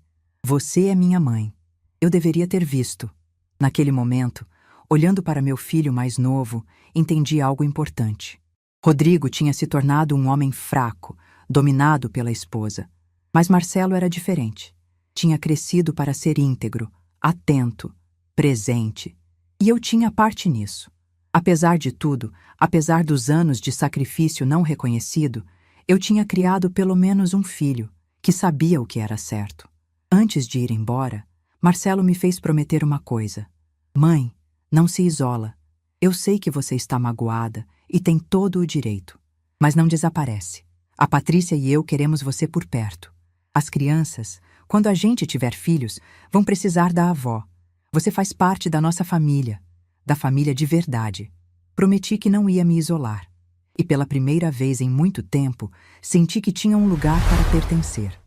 você é minha mãe. Eu deveria ter visto. Naquele momento, olhando para meu filho mais novo, entendi algo importante. Rodrigo tinha se tornado um homem fraco, dominado pela esposa. Mas Marcelo era diferente. Tinha crescido para ser íntegro, atento, presente. E eu tinha parte nisso. Apesar de tudo, apesar dos anos de sacrifício não reconhecido, eu tinha criado pelo menos um filho, que sabia o que era certo. Antes de ir embora, Marcelo me fez prometer uma coisa. Mãe, não se isola. Eu sei que você está magoada e tem todo o direito. Mas não desaparece. A Patrícia e eu queremos você por perto. As crianças, quando a gente tiver filhos, vão precisar da avó. Você faz parte da nossa família, da família de verdade. Prometi que não ia me isolar. E pela primeira vez em muito tempo, senti que tinha um lugar para pertencer.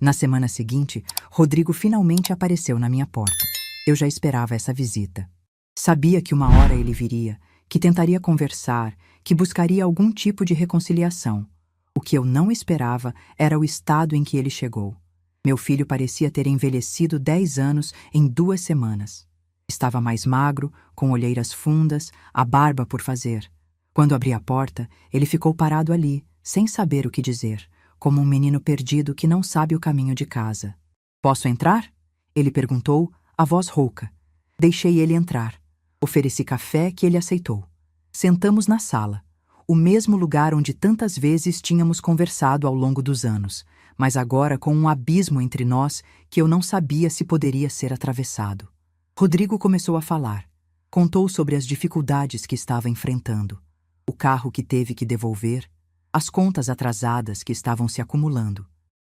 Na semana seguinte, Rodrigo finalmente apareceu na minha porta. Eu já esperava essa visita. Sabia que uma hora ele viria, que tentaria conversar, que buscaria algum tipo de reconciliação. O que eu não esperava era o estado em que ele chegou. Meu filho parecia ter envelhecido 10 anos em 2 semanas. Estava mais magro, com olheiras fundas, a barba por fazer. Quando abri a porta, ele ficou parado ali, sem saber o que dizer, como um menino perdido que não sabe o caminho de casa. Posso entrar? Ele perguntou, a voz rouca. Deixei ele entrar. Ofereci café que ele aceitou. Sentamos na sala, o mesmo lugar onde tantas vezes tínhamos conversado ao longo dos anos, mas agora com um abismo entre nós que eu não sabia se poderia ser atravessado. Rodrigo começou a falar. Contou sobre as dificuldades que estava enfrentando, o carro que teve que devolver, as contas atrasadas que estavam se acumulando,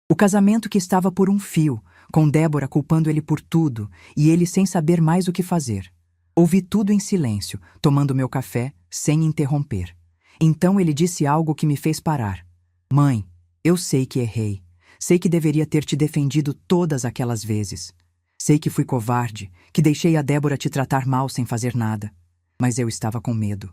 o casamento que estava por um fio, com Débora culpando ele por tudo e ele sem saber mais o que fazer. Ouvi tudo em silêncio, tomando meu café, sem interromper. Então ele disse algo que me fez parar. Mãe, eu sei que errei. Sei que deveria ter te defendido todas aquelas vezes. Sei que fui covarde, que deixei a Débora te tratar mal sem fazer nada. Mas eu estava com medo.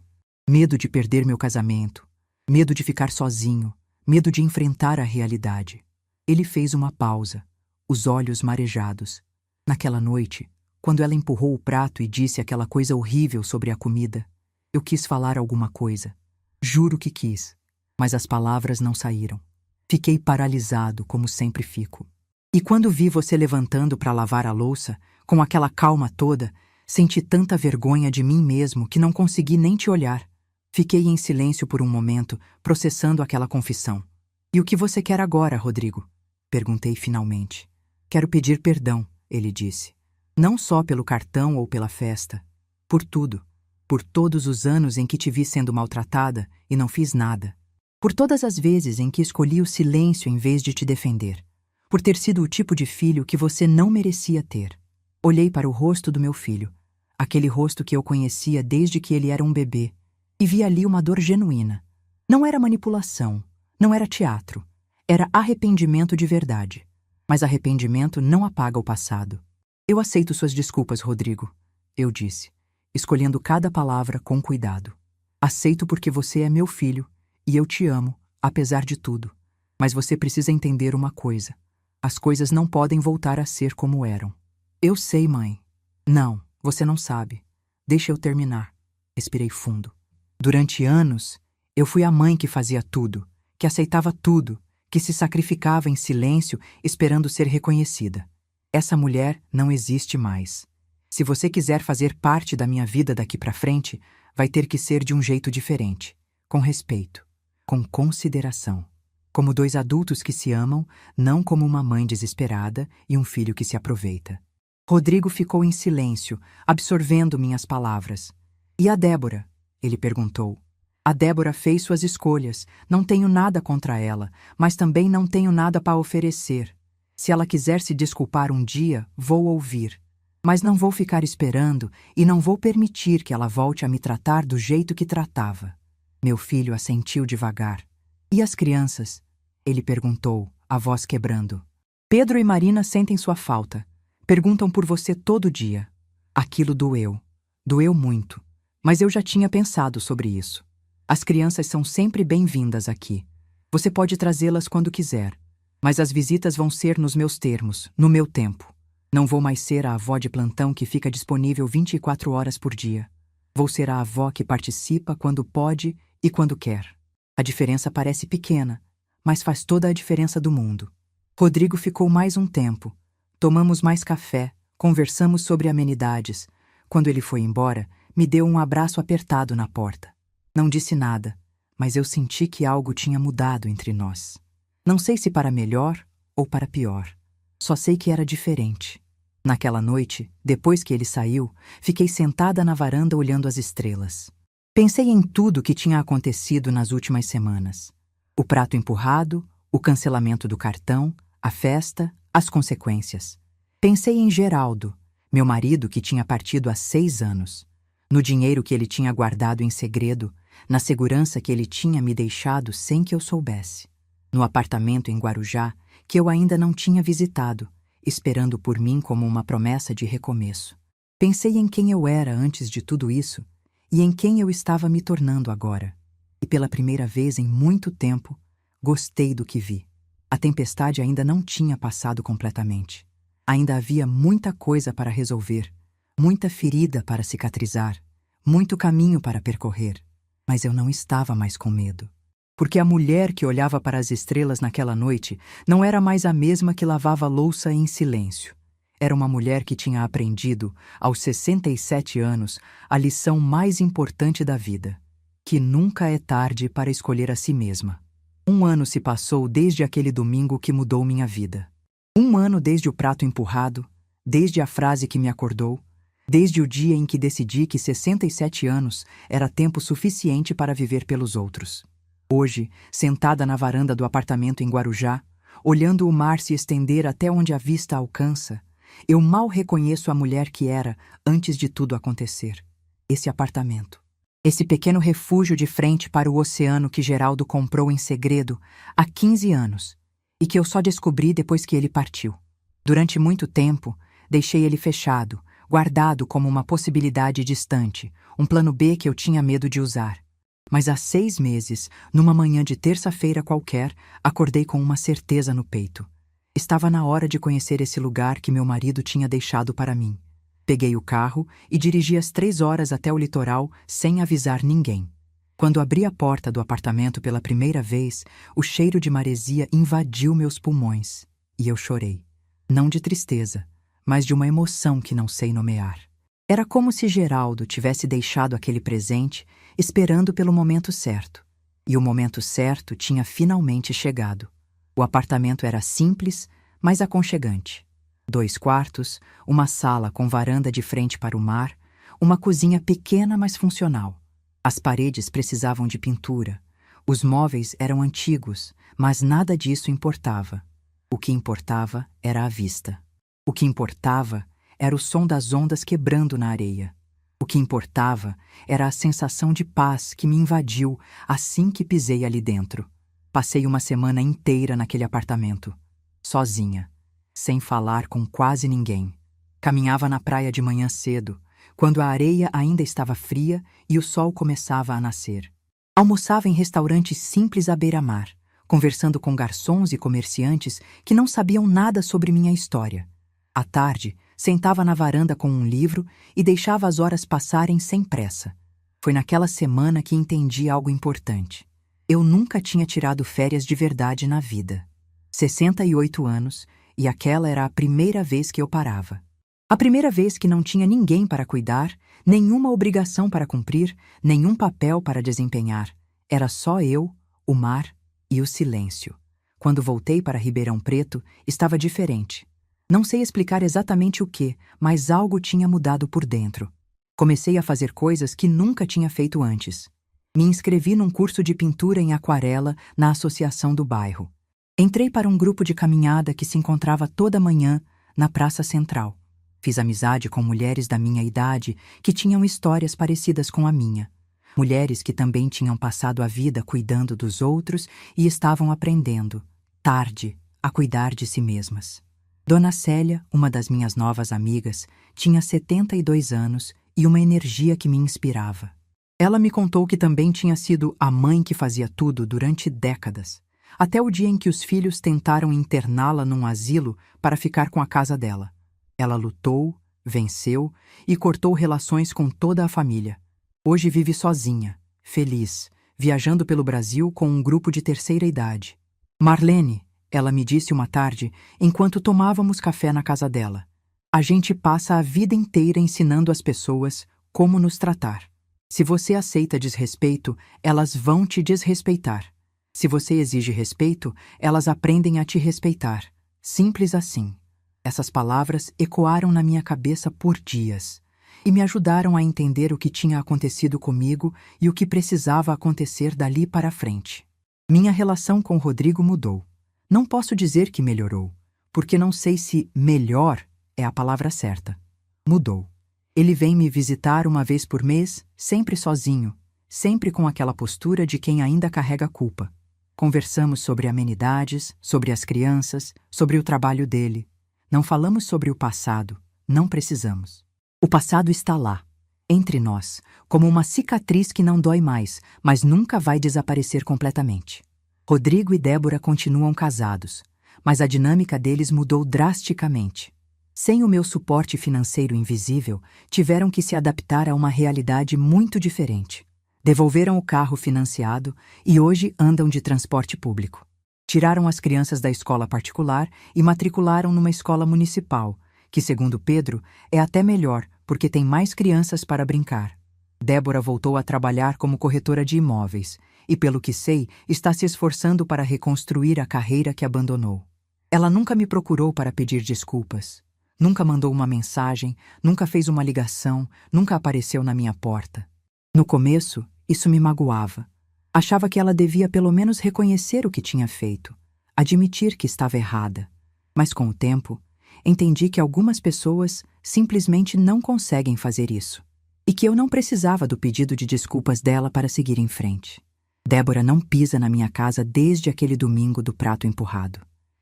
Medo de perder meu casamento. Medo de ficar sozinho. Medo de enfrentar a realidade. Ele fez uma pausa, os olhos marejados. Naquela noite, quando ela empurrou o prato e disse aquela coisa horrível sobre a comida, eu quis falar alguma coisa. Juro que quis, mas as palavras não saíram. Fiquei paralisado, como sempre fico. E quando vi você levantando para lavar a louça, com aquela calma toda, senti tanta vergonha de mim mesmo que não consegui nem te olhar. Fiquei em silêncio por um momento, processando aquela confissão. E o que você quer agora, Rodrigo? Perguntei finalmente. Quero pedir perdão, ele disse. Não só pelo cartão ou pela festa. Por tudo. Por todos os anos em que te vi sendo maltratada e não fiz nada. Por todas as vezes em que escolhi o silêncio em vez de te defender. Por ter sido o tipo de filho que você não merecia ter. Olhei para o rosto do meu filho, aquele rosto que eu conhecia desde que ele era um bebê, e vi ali uma dor genuína. Não era manipulação, não era teatro, era arrependimento de verdade. Mas arrependimento não apaga o passado. Eu aceito suas desculpas, Rodrigo, eu disse, escolhendo cada palavra com cuidado. Aceito porque você é meu filho, e eu te amo, apesar de tudo. Mas você precisa entender uma coisa. As coisas não podem voltar a ser como eram. Eu sei, mãe. Não, você não sabe. Deixa eu terminar. Respirei fundo. Durante anos, eu fui a mãe que fazia tudo, que aceitava tudo, que se sacrificava em silêncio esperando ser reconhecida. Essa mulher não existe mais. Se você quiser fazer parte da minha vida daqui para frente, vai ter que ser de um jeito diferente, com respeito, com consideração. Como 2 adultos que se amam, não como uma mãe desesperada e um filho que se aproveita. Rodrigo ficou em silêncio, absorvendo minhas palavras. E a Débora? Ele perguntou. A Débora fez suas escolhas, não tenho nada contra ela, mas também não tenho nada para oferecer. Se ela quiser se desculpar um dia, vou ouvir. Mas não vou ficar esperando e não vou permitir que ela volte a me tratar do jeito que tratava. Meu filho assentiu devagar. E as crianças? Ele perguntou, a voz quebrando. Pedro e Marina sentem sua falta. Perguntam por você todo dia. Aquilo doeu. Doeu muito. Mas eu já tinha pensado sobre isso. As crianças são sempre bem-vindas aqui. Você pode trazê-las quando quiser. Mas as visitas vão ser nos meus termos, no meu tempo. Não vou mais ser a avó de plantão que fica disponível 24 horas por dia. Vou ser a avó que participa quando pode e quando quer. A diferença parece pequena, mas faz toda a diferença do mundo. Rodrigo ficou mais um tempo. Tomamos mais café, conversamos sobre amenidades. Quando ele foi embora, me deu um abraço apertado na porta. Não disse nada, mas eu senti que algo tinha mudado entre nós. Não sei se para melhor ou para pior. Só sei que era diferente. Naquela noite, depois que ele saiu, fiquei sentada na varanda olhando as estrelas. Pensei em tudo que tinha acontecido nas últimas semanas. O prato empurrado, o cancelamento do cartão, a festa, as consequências. Pensei em Geraldo, meu marido que tinha partido há 6 anos. No dinheiro que ele tinha guardado em segredo, na segurança que ele tinha me deixado sem que eu soubesse. No apartamento em Guarujá, que eu ainda não tinha visitado, esperando por mim como uma promessa de recomeço. Pensei em quem eu era antes de tudo isso e em quem eu estava me tornando agora. E pela primeira vez em muito tempo, gostei do que vi. A tempestade ainda não tinha passado completamente. Ainda havia muita coisa para resolver, muita ferida para cicatrizar, muito caminho para percorrer. Mas eu não estava mais com medo. Porque a mulher que olhava para as estrelas naquela noite não era mais a mesma que lavava louça em silêncio. Era uma mulher que tinha aprendido, aos 67 anos, a lição mais importante da vida: que nunca é tarde para escolher a si mesma. 1 ano se passou desde aquele domingo que mudou minha vida. 1 ano desde o prato empurrado, desde a frase que me acordou, desde o dia em que decidi que 67 anos era tempo suficiente para viver pelos outros. Hoje, sentada na varanda do apartamento em Guarujá, olhando o mar se estender até onde a vista alcança, eu mal reconheço a mulher que era antes de tudo acontecer. Esse apartamento. Esse pequeno refúgio de frente para o oceano que Geraldo comprou em segredo há 15 anos e que eu só descobri depois que ele partiu. Durante muito tempo, deixei ele fechado, guardado como uma possibilidade distante, um plano B que eu tinha medo de usar. Mas há 6 meses, numa manhã de terça-feira qualquer, acordei com uma certeza no peito. Estava na hora de conhecer esse lugar que meu marido tinha deixado para mim. Peguei o carro e dirigi às 3 horas até o litoral sem avisar ninguém. Quando abri a porta do apartamento pela primeira vez, o cheiro de maresia invadiu meus pulmões e eu chorei. Não de tristeza, mas de uma emoção que não sei nomear. Era como se Geraldo tivesse deixado aquele presente esperando pelo momento certo. E o momento certo tinha finalmente chegado. O apartamento era simples, mas aconchegante. 2 quartos, uma sala com varanda de frente para o mar, uma cozinha pequena mas funcional. As paredes precisavam de pintura. Os móveis eram antigos, mas nada disso importava. O que importava era a vista. O que importava era o som das ondas quebrando na areia. O que importava era a sensação de paz que me invadiu assim que pisei ali dentro. Passei uma semana inteira naquele apartamento, sozinha, sem falar com quase ninguém. Caminhava na praia de manhã cedo, quando a areia ainda estava fria e o sol começava a nascer. Almoçava em restaurantes simples à beira-mar, conversando com garçons e comerciantes que não sabiam nada sobre minha história. À tarde, sentava na varanda com um livro e deixava as horas passarem sem pressa. Foi naquela semana que entendi algo importante. Eu nunca tinha tirado férias de verdade na vida. 68 anos, e aquela era a primeira vez que eu parava. A primeira vez que não tinha ninguém para cuidar, nenhuma obrigação para cumprir, nenhum papel para desempenhar. Era só eu, o mar e o silêncio. Quando voltei para Ribeirão Preto, estava diferente. Não sei explicar exatamente o que, mas algo tinha mudado por dentro. Comecei a fazer coisas que nunca tinha feito antes. Me inscrevi num curso de pintura em aquarela na associação do bairro. Entrei para um grupo de caminhada que se encontrava toda manhã na Praça Central. Fiz amizade com mulheres da minha idade que tinham histórias parecidas com a minha. Mulheres que também tinham passado a vida cuidando dos outros e estavam aprendendo, tarde, a cuidar de si mesmas. Dona Célia, uma das minhas novas amigas, tinha 72 anos e uma energia que me inspirava. Ela me contou que também tinha sido a mãe que fazia tudo durante décadas, até o dia em que os filhos tentaram interná-la num asilo para ficar com a casa dela. Ela lutou, venceu e cortou relações com toda a família. Hoje vive sozinha, feliz, viajando pelo Brasil com um grupo de terceira idade. Marlene, Ela me disse uma tarde, enquanto tomávamos café na casa dela. A gente passa a vida inteira ensinando as pessoas como nos tratar. Se você aceita desrespeito, elas vão te desrespeitar. Se você exige respeito, elas aprendem a te respeitar. Simples assim. Essas palavras ecoaram na minha cabeça por dias e me ajudaram a entender o que tinha acontecido comigo e o que precisava acontecer dali para frente. Minha relação com Rodrigo mudou. Não posso dizer que melhorou, porque não sei se melhor é a palavra certa. Mudou. Ele vem me visitar uma vez por mês, sempre sozinho, sempre com aquela postura de quem ainda carrega culpa. Conversamos sobre amenidades, sobre as crianças, sobre o trabalho dele. Não falamos sobre o passado, não precisamos. O passado está lá, entre nós, como uma cicatriz que não dói mais, mas nunca vai desaparecer completamente. Rodrigo e Débora continuam casados, mas a dinâmica deles mudou drasticamente. Sem o meu suporte financeiro invisível, tiveram que se adaptar a uma realidade muito diferente. Devolveram o carro financiado e hoje andam de transporte público. Tiraram as crianças da escola particular e matricularam numa escola municipal, que, segundo Pedro, é até melhor porque tem mais crianças para brincar. Débora voltou a trabalhar como corretora de imóveis e, pelo que sei, está se esforçando para reconstruir a carreira que abandonou. Ela nunca me procurou para pedir desculpas. Nunca mandou uma mensagem, nunca fez uma ligação, nunca apareceu na minha porta. No começo, isso me magoava. Achava que ela devia pelo menos reconhecer o que tinha feito, admitir que estava errada. Mas com o tempo, entendi que algumas pessoas simplesmente não conseguem fazer isso, e que eu não precisava do pedido de desculpas dela para seguir em frente. Débora não pisa na minha casa desde aquele domingo do prato empurrado.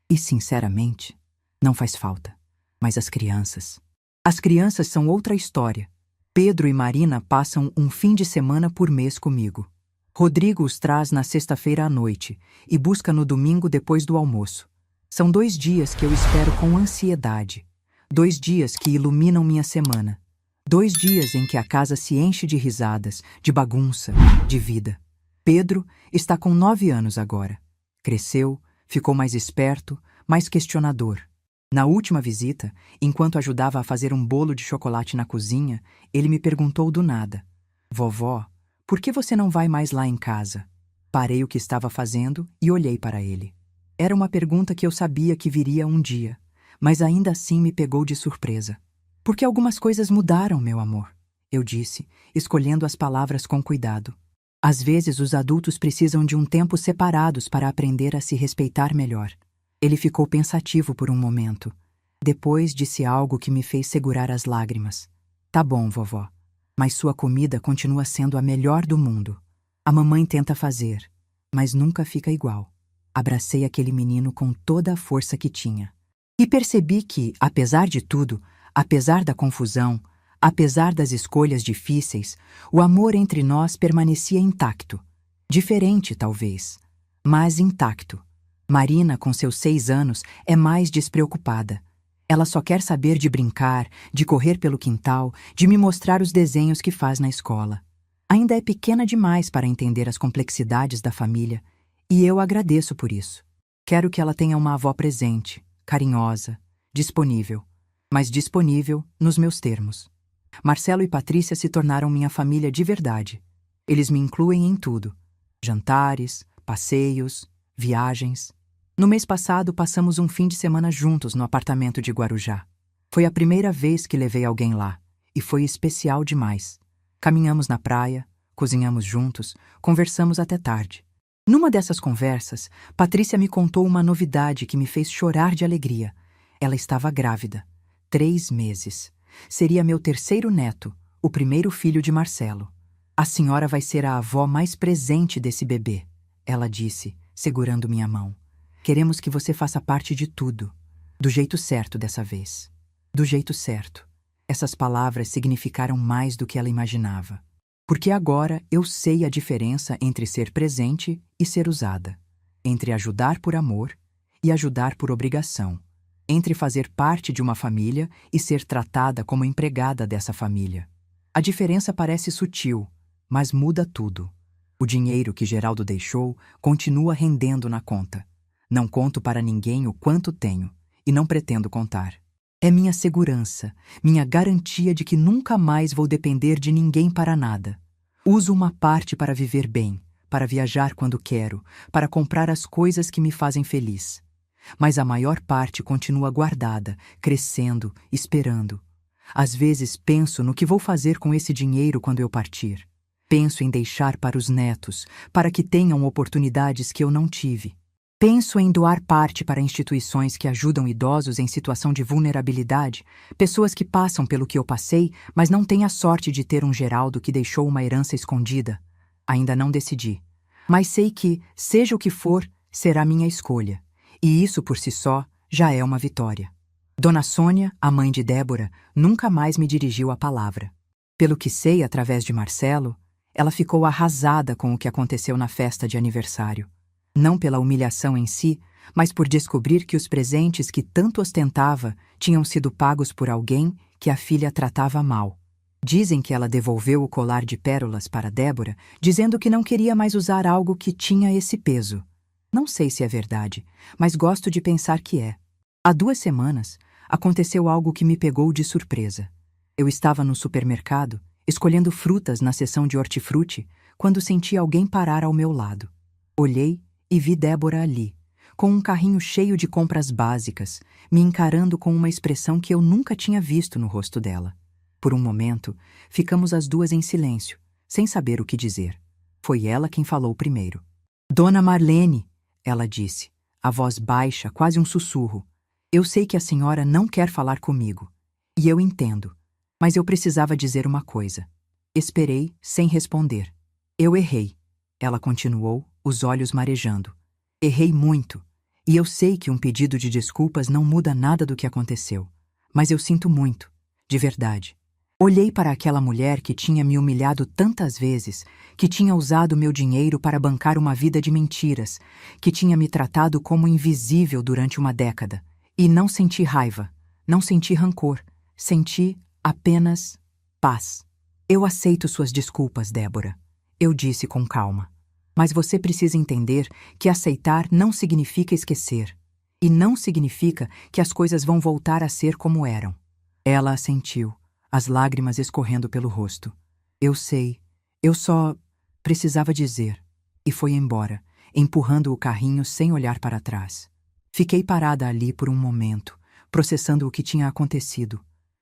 E, sinceramente, não faz falta. Mas as crianças... As crianças são outra história. Pedro e Marina passam um fim de semana por mês comigo. Rodrigo os traz na sexta-feira à noite e busca no domingo depois do almoço. São 2 dias que eu espero com ansiedade. 2 dias que iluminam minha semana. 2 dias em que a casa se enche de risadas, de bagunça, de vida. Pedro está com 9 anos agora. Cresceu, ficou mais esperto, mais questionador. Na última visita, enquanto ajudava a fazer um bolo de chocolate na cozinha, ele me perguntou do nada: "Vovó, por que você não vai mais lá em casa?" Parei o que estava fazendo e olhei para ele. Era uma pergunta que eu sabia que viria um dia, mas ainda assim me pegou de surpresa. "Porque algumas coisas mudaram, meu amor", eu disse, escolhendo as palavras com cuidado. Às vezes os adultos precisam de um tempo separados para aprender a se respeitar melhor. Ele ficou pensativo por um momento. Depois disse algo que me fez segurar as lágrimas. "Tá bom, vovó, mas sua comida continua sendo a melhor do mundo. A mamãe tenta fazer, mas nunca fica igual." Abracei aquele menino com toda a força que tinha. E percebi que, apesar de tudo, apesar da confusão, apesar das escolhas difíceis, o amor entre nós permanecia intacto. Diferente, talvez, mas intacto. Marina, com seus 6 anos, é mais despreocupada. Ela só quer saber de brincar, de correr pelo quintal, de me mostrar os desenhos que faz na escola. Ainda é pequena demais para entender as complexidades da família, e eu agradeço por isso. Quero que ela tenha uma avó presente, carinhosa, disponível, mas disponível nos meus termos. Marcelo e Patrícia se tornaram minha família de verdade. Eles me incluem em tudo: jantares, passeios, viagens. No mês passado, passamos um fim de semana juntos no apartamento de Guarujá. Foi a primeira vez que levei alguém lá, e foi especial demais. Caminhamos na praia, cozinhamos juntos, conversamos até tarde. Numa dessas conversas, Patrícia me contou uma novidade que me fez chorar de alegria. Ela estava grávida. 3 meses. Seria meu 3º neto, o primeiro filho de Marcelo. "A senhora vai ser a avó mais presente desse bebê", ela disse, segurando minha mão. "Queremos que você faça parte de tudo. Do jeito certo dessa vez." Do jeito certo. Essas palavras significaram mais do que ela imaginava. Porque agora eu sei a diferença entre ser presente e ser usada. Entre ajudar por amor e ajudar por obrigação. Entre fazer parte de uma família e ser tratada como empregada dessa família. A diferença parece sutil, mas muda tudo. O dinheiro que Geraldo deixou continua rendendo na conta. Não conto para ninguém o quanto tenho, e não pretendo contar. É minha segurança, minha garantia de que nunca mais vou depender de ninguém para nada. Uso uma parte para viver bem, para viajar quando quero, para comprar as coisas que me fazem feliz. Mas a maior parte continua guardada, crescendo, esperando. Às vezes penso no que vou fazer com esse dinheiro quando eu partir. Penso em deixar para os netos, para que tenham oportunidades que eu não tive. Penso em doar parte para instituições que ajudam idosos em situação de vulnerabilidade, pessoas que passam pelo que eu passei, mas não têm a sorte de ter um Geraldo que deixou uma herança escondida. Ainda não decidi. Mas sei que, seja o que for, será minha escolha. E isso por si só já é uma vitória. Dona Sônia, a mãe de Débora, nunca mais me dirigiu a palavra. Pelo que sei através de Marcelo, ela ficou arrasada com o que aconteceu na festa de aniversário. Não pela humilhação em si, mas por descobrir que os presentes que tanto ostentava tinham sido pagos por alguém que a filha tratava mal. Dizem que ela devolveu o colar de pérolas para Débora, dizendo que não queria mais usar algo que tinha esse peso. Não sei se é verdade, mas gosto de pensar que é. Há 2 semanas, aconteceu algo que me pegou de surpresa. Eu estava no supermercado, escolhendo frutas na seção de hortifruti, quando senti alguém parar ao meu lado. Olhei e vi Débora ali, com um carrinho cheio de compras básicas, me encarando com uma expressão que eu nunca tinha visto no rosto dela. Por um momento, ficamos as duas em silêncio, sem saber o que dizer. Foi ela quem falou primeiro. "Dona Marlene", ela disse, a voz baixa, quase um sussurro. "Eu sei que a senhora não quer falar comigo. E eu entendo. Mas eu precisava dizer uma coisa." Esperei, sem responder. "Eu errei", ela continuou, os olhos marejando. "Errei muito. E eu sei que um pedido de desculpas não muda nada do que aconteceu. Mas eu sinto muito, de verdade. Olhei para aquela mulher que tinha me humilhado tantas vezes, que tinha usado meu dinheiro para bancar uma vida de mentiras, que tinha me tratado como invisível durante uma década. E não senti raiva, não senti rancor, senti apenas paz. Eu aceito suas desculpas, Débora", eu disse com calma. "Mas você precisa entender que aceitar não significa esquecer. E não significa que as coisas vão voltar a ser como eram." Ela assentiu, as lágrimas escorrendo pelo rosto. "Eu sei, eu só precisava dizer." E foi embora, empurrando o carrinho sem olhar para trás. Fiquei parada ali por um momento, processando o que tinha acontecido.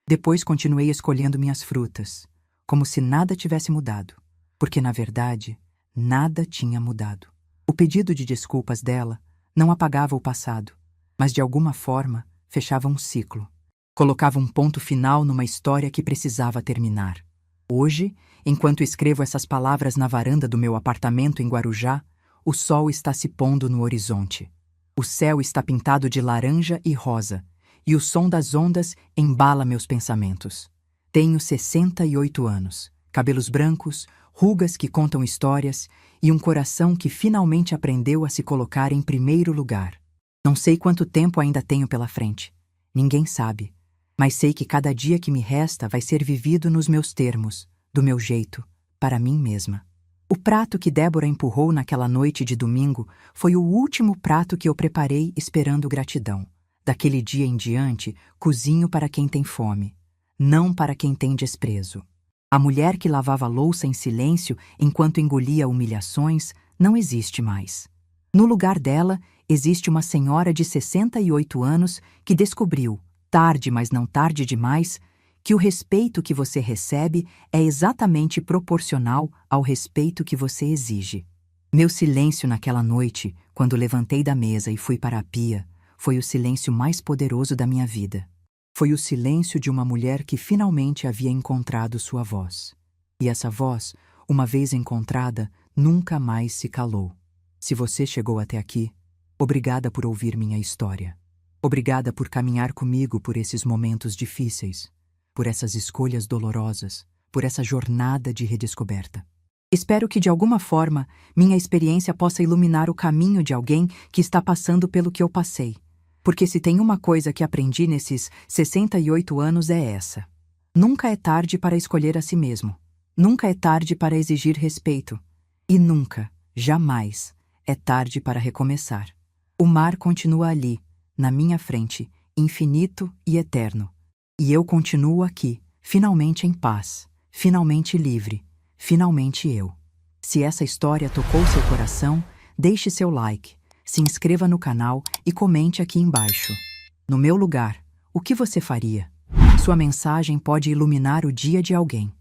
Depois continuei escolhendo minhas frutas, como se nada tivesse mudado. Porque, na verdade, nada tinha mudado. O pedido de desculpas dela não apagava o passado, mas de alguma forma fechava um ciclo. Colocava um ponto final numa história que precisava terminar. Hoje, enquanto escrevo essas palavras na varanda do meu apartamento em Guarujá, o sol está se pondo no horizonte. O céu está pintado de laranja e rosa, e o som das ondas embala meus pensamentos. Tenho 68 anos, cabelos brancos, rugas que contam histórias e um coração que finalmente aprendeu a se colocar em primeiro lugar. Não sei quanto tempo ainda tenho pela frente. Ninguém sabe. Mas sei que cada dia que me resta vai ser vivido nos meus termos, do meu jeito, para mim mesma. O prato que Débora empurrou naquela noite de domingo foi o último prato que eu preparei esperando gratidão. Daquele dia em diante, cozinho para quem tem fome, não para quem tem desprezo. A mulher que lavava louça em silêncio enquanto engolia humilhações não existe mais. No lugar dela, existe uma senhora de 68 anos que descobriu, tarde, mas não tarde demais, que o respeito que você recebe é exatamente proporcional ao respeito que você exige. Meu silêncio naquela noite, quando levantei da mesa e fui para a pia, foi o silêncio mais poderoso da minha vida. Foi o silêncio de uma mulher que finalmente havia encontrado sua voz. E essa voz, uma vez encontrada, nunca mais se calou. Se você chegou até aqui, obrigada por ouvir minha história. Obrigada por caminhar comigo por esses momentos difíceis, por essas escolhas dolorosas, por essa jornada de redescoberta. Espero que, de alguma forma, minha experiência possa iluminar o caminho de alguém que está passando pelo que eu passei. Porque se tem uma coisa que aprendi nesses 68 anos é essa. Nunca é tarde para escolher a si mesmo. Nunca é tarde para exigir respeito. E nunca, jamais, é tarde para recomeçar. O mar continua ali, na minha frente, infinito e eterno. E eu continuo aqui, finalmente em paz, finalmente livre, finalmente eu. Se essa história tocou seu coração, deixe seu like, se inscreva no canal e comente aqui embaixo. No meu lugar, o que você faria? Sua mensagem pode iluminar o dia de alguém.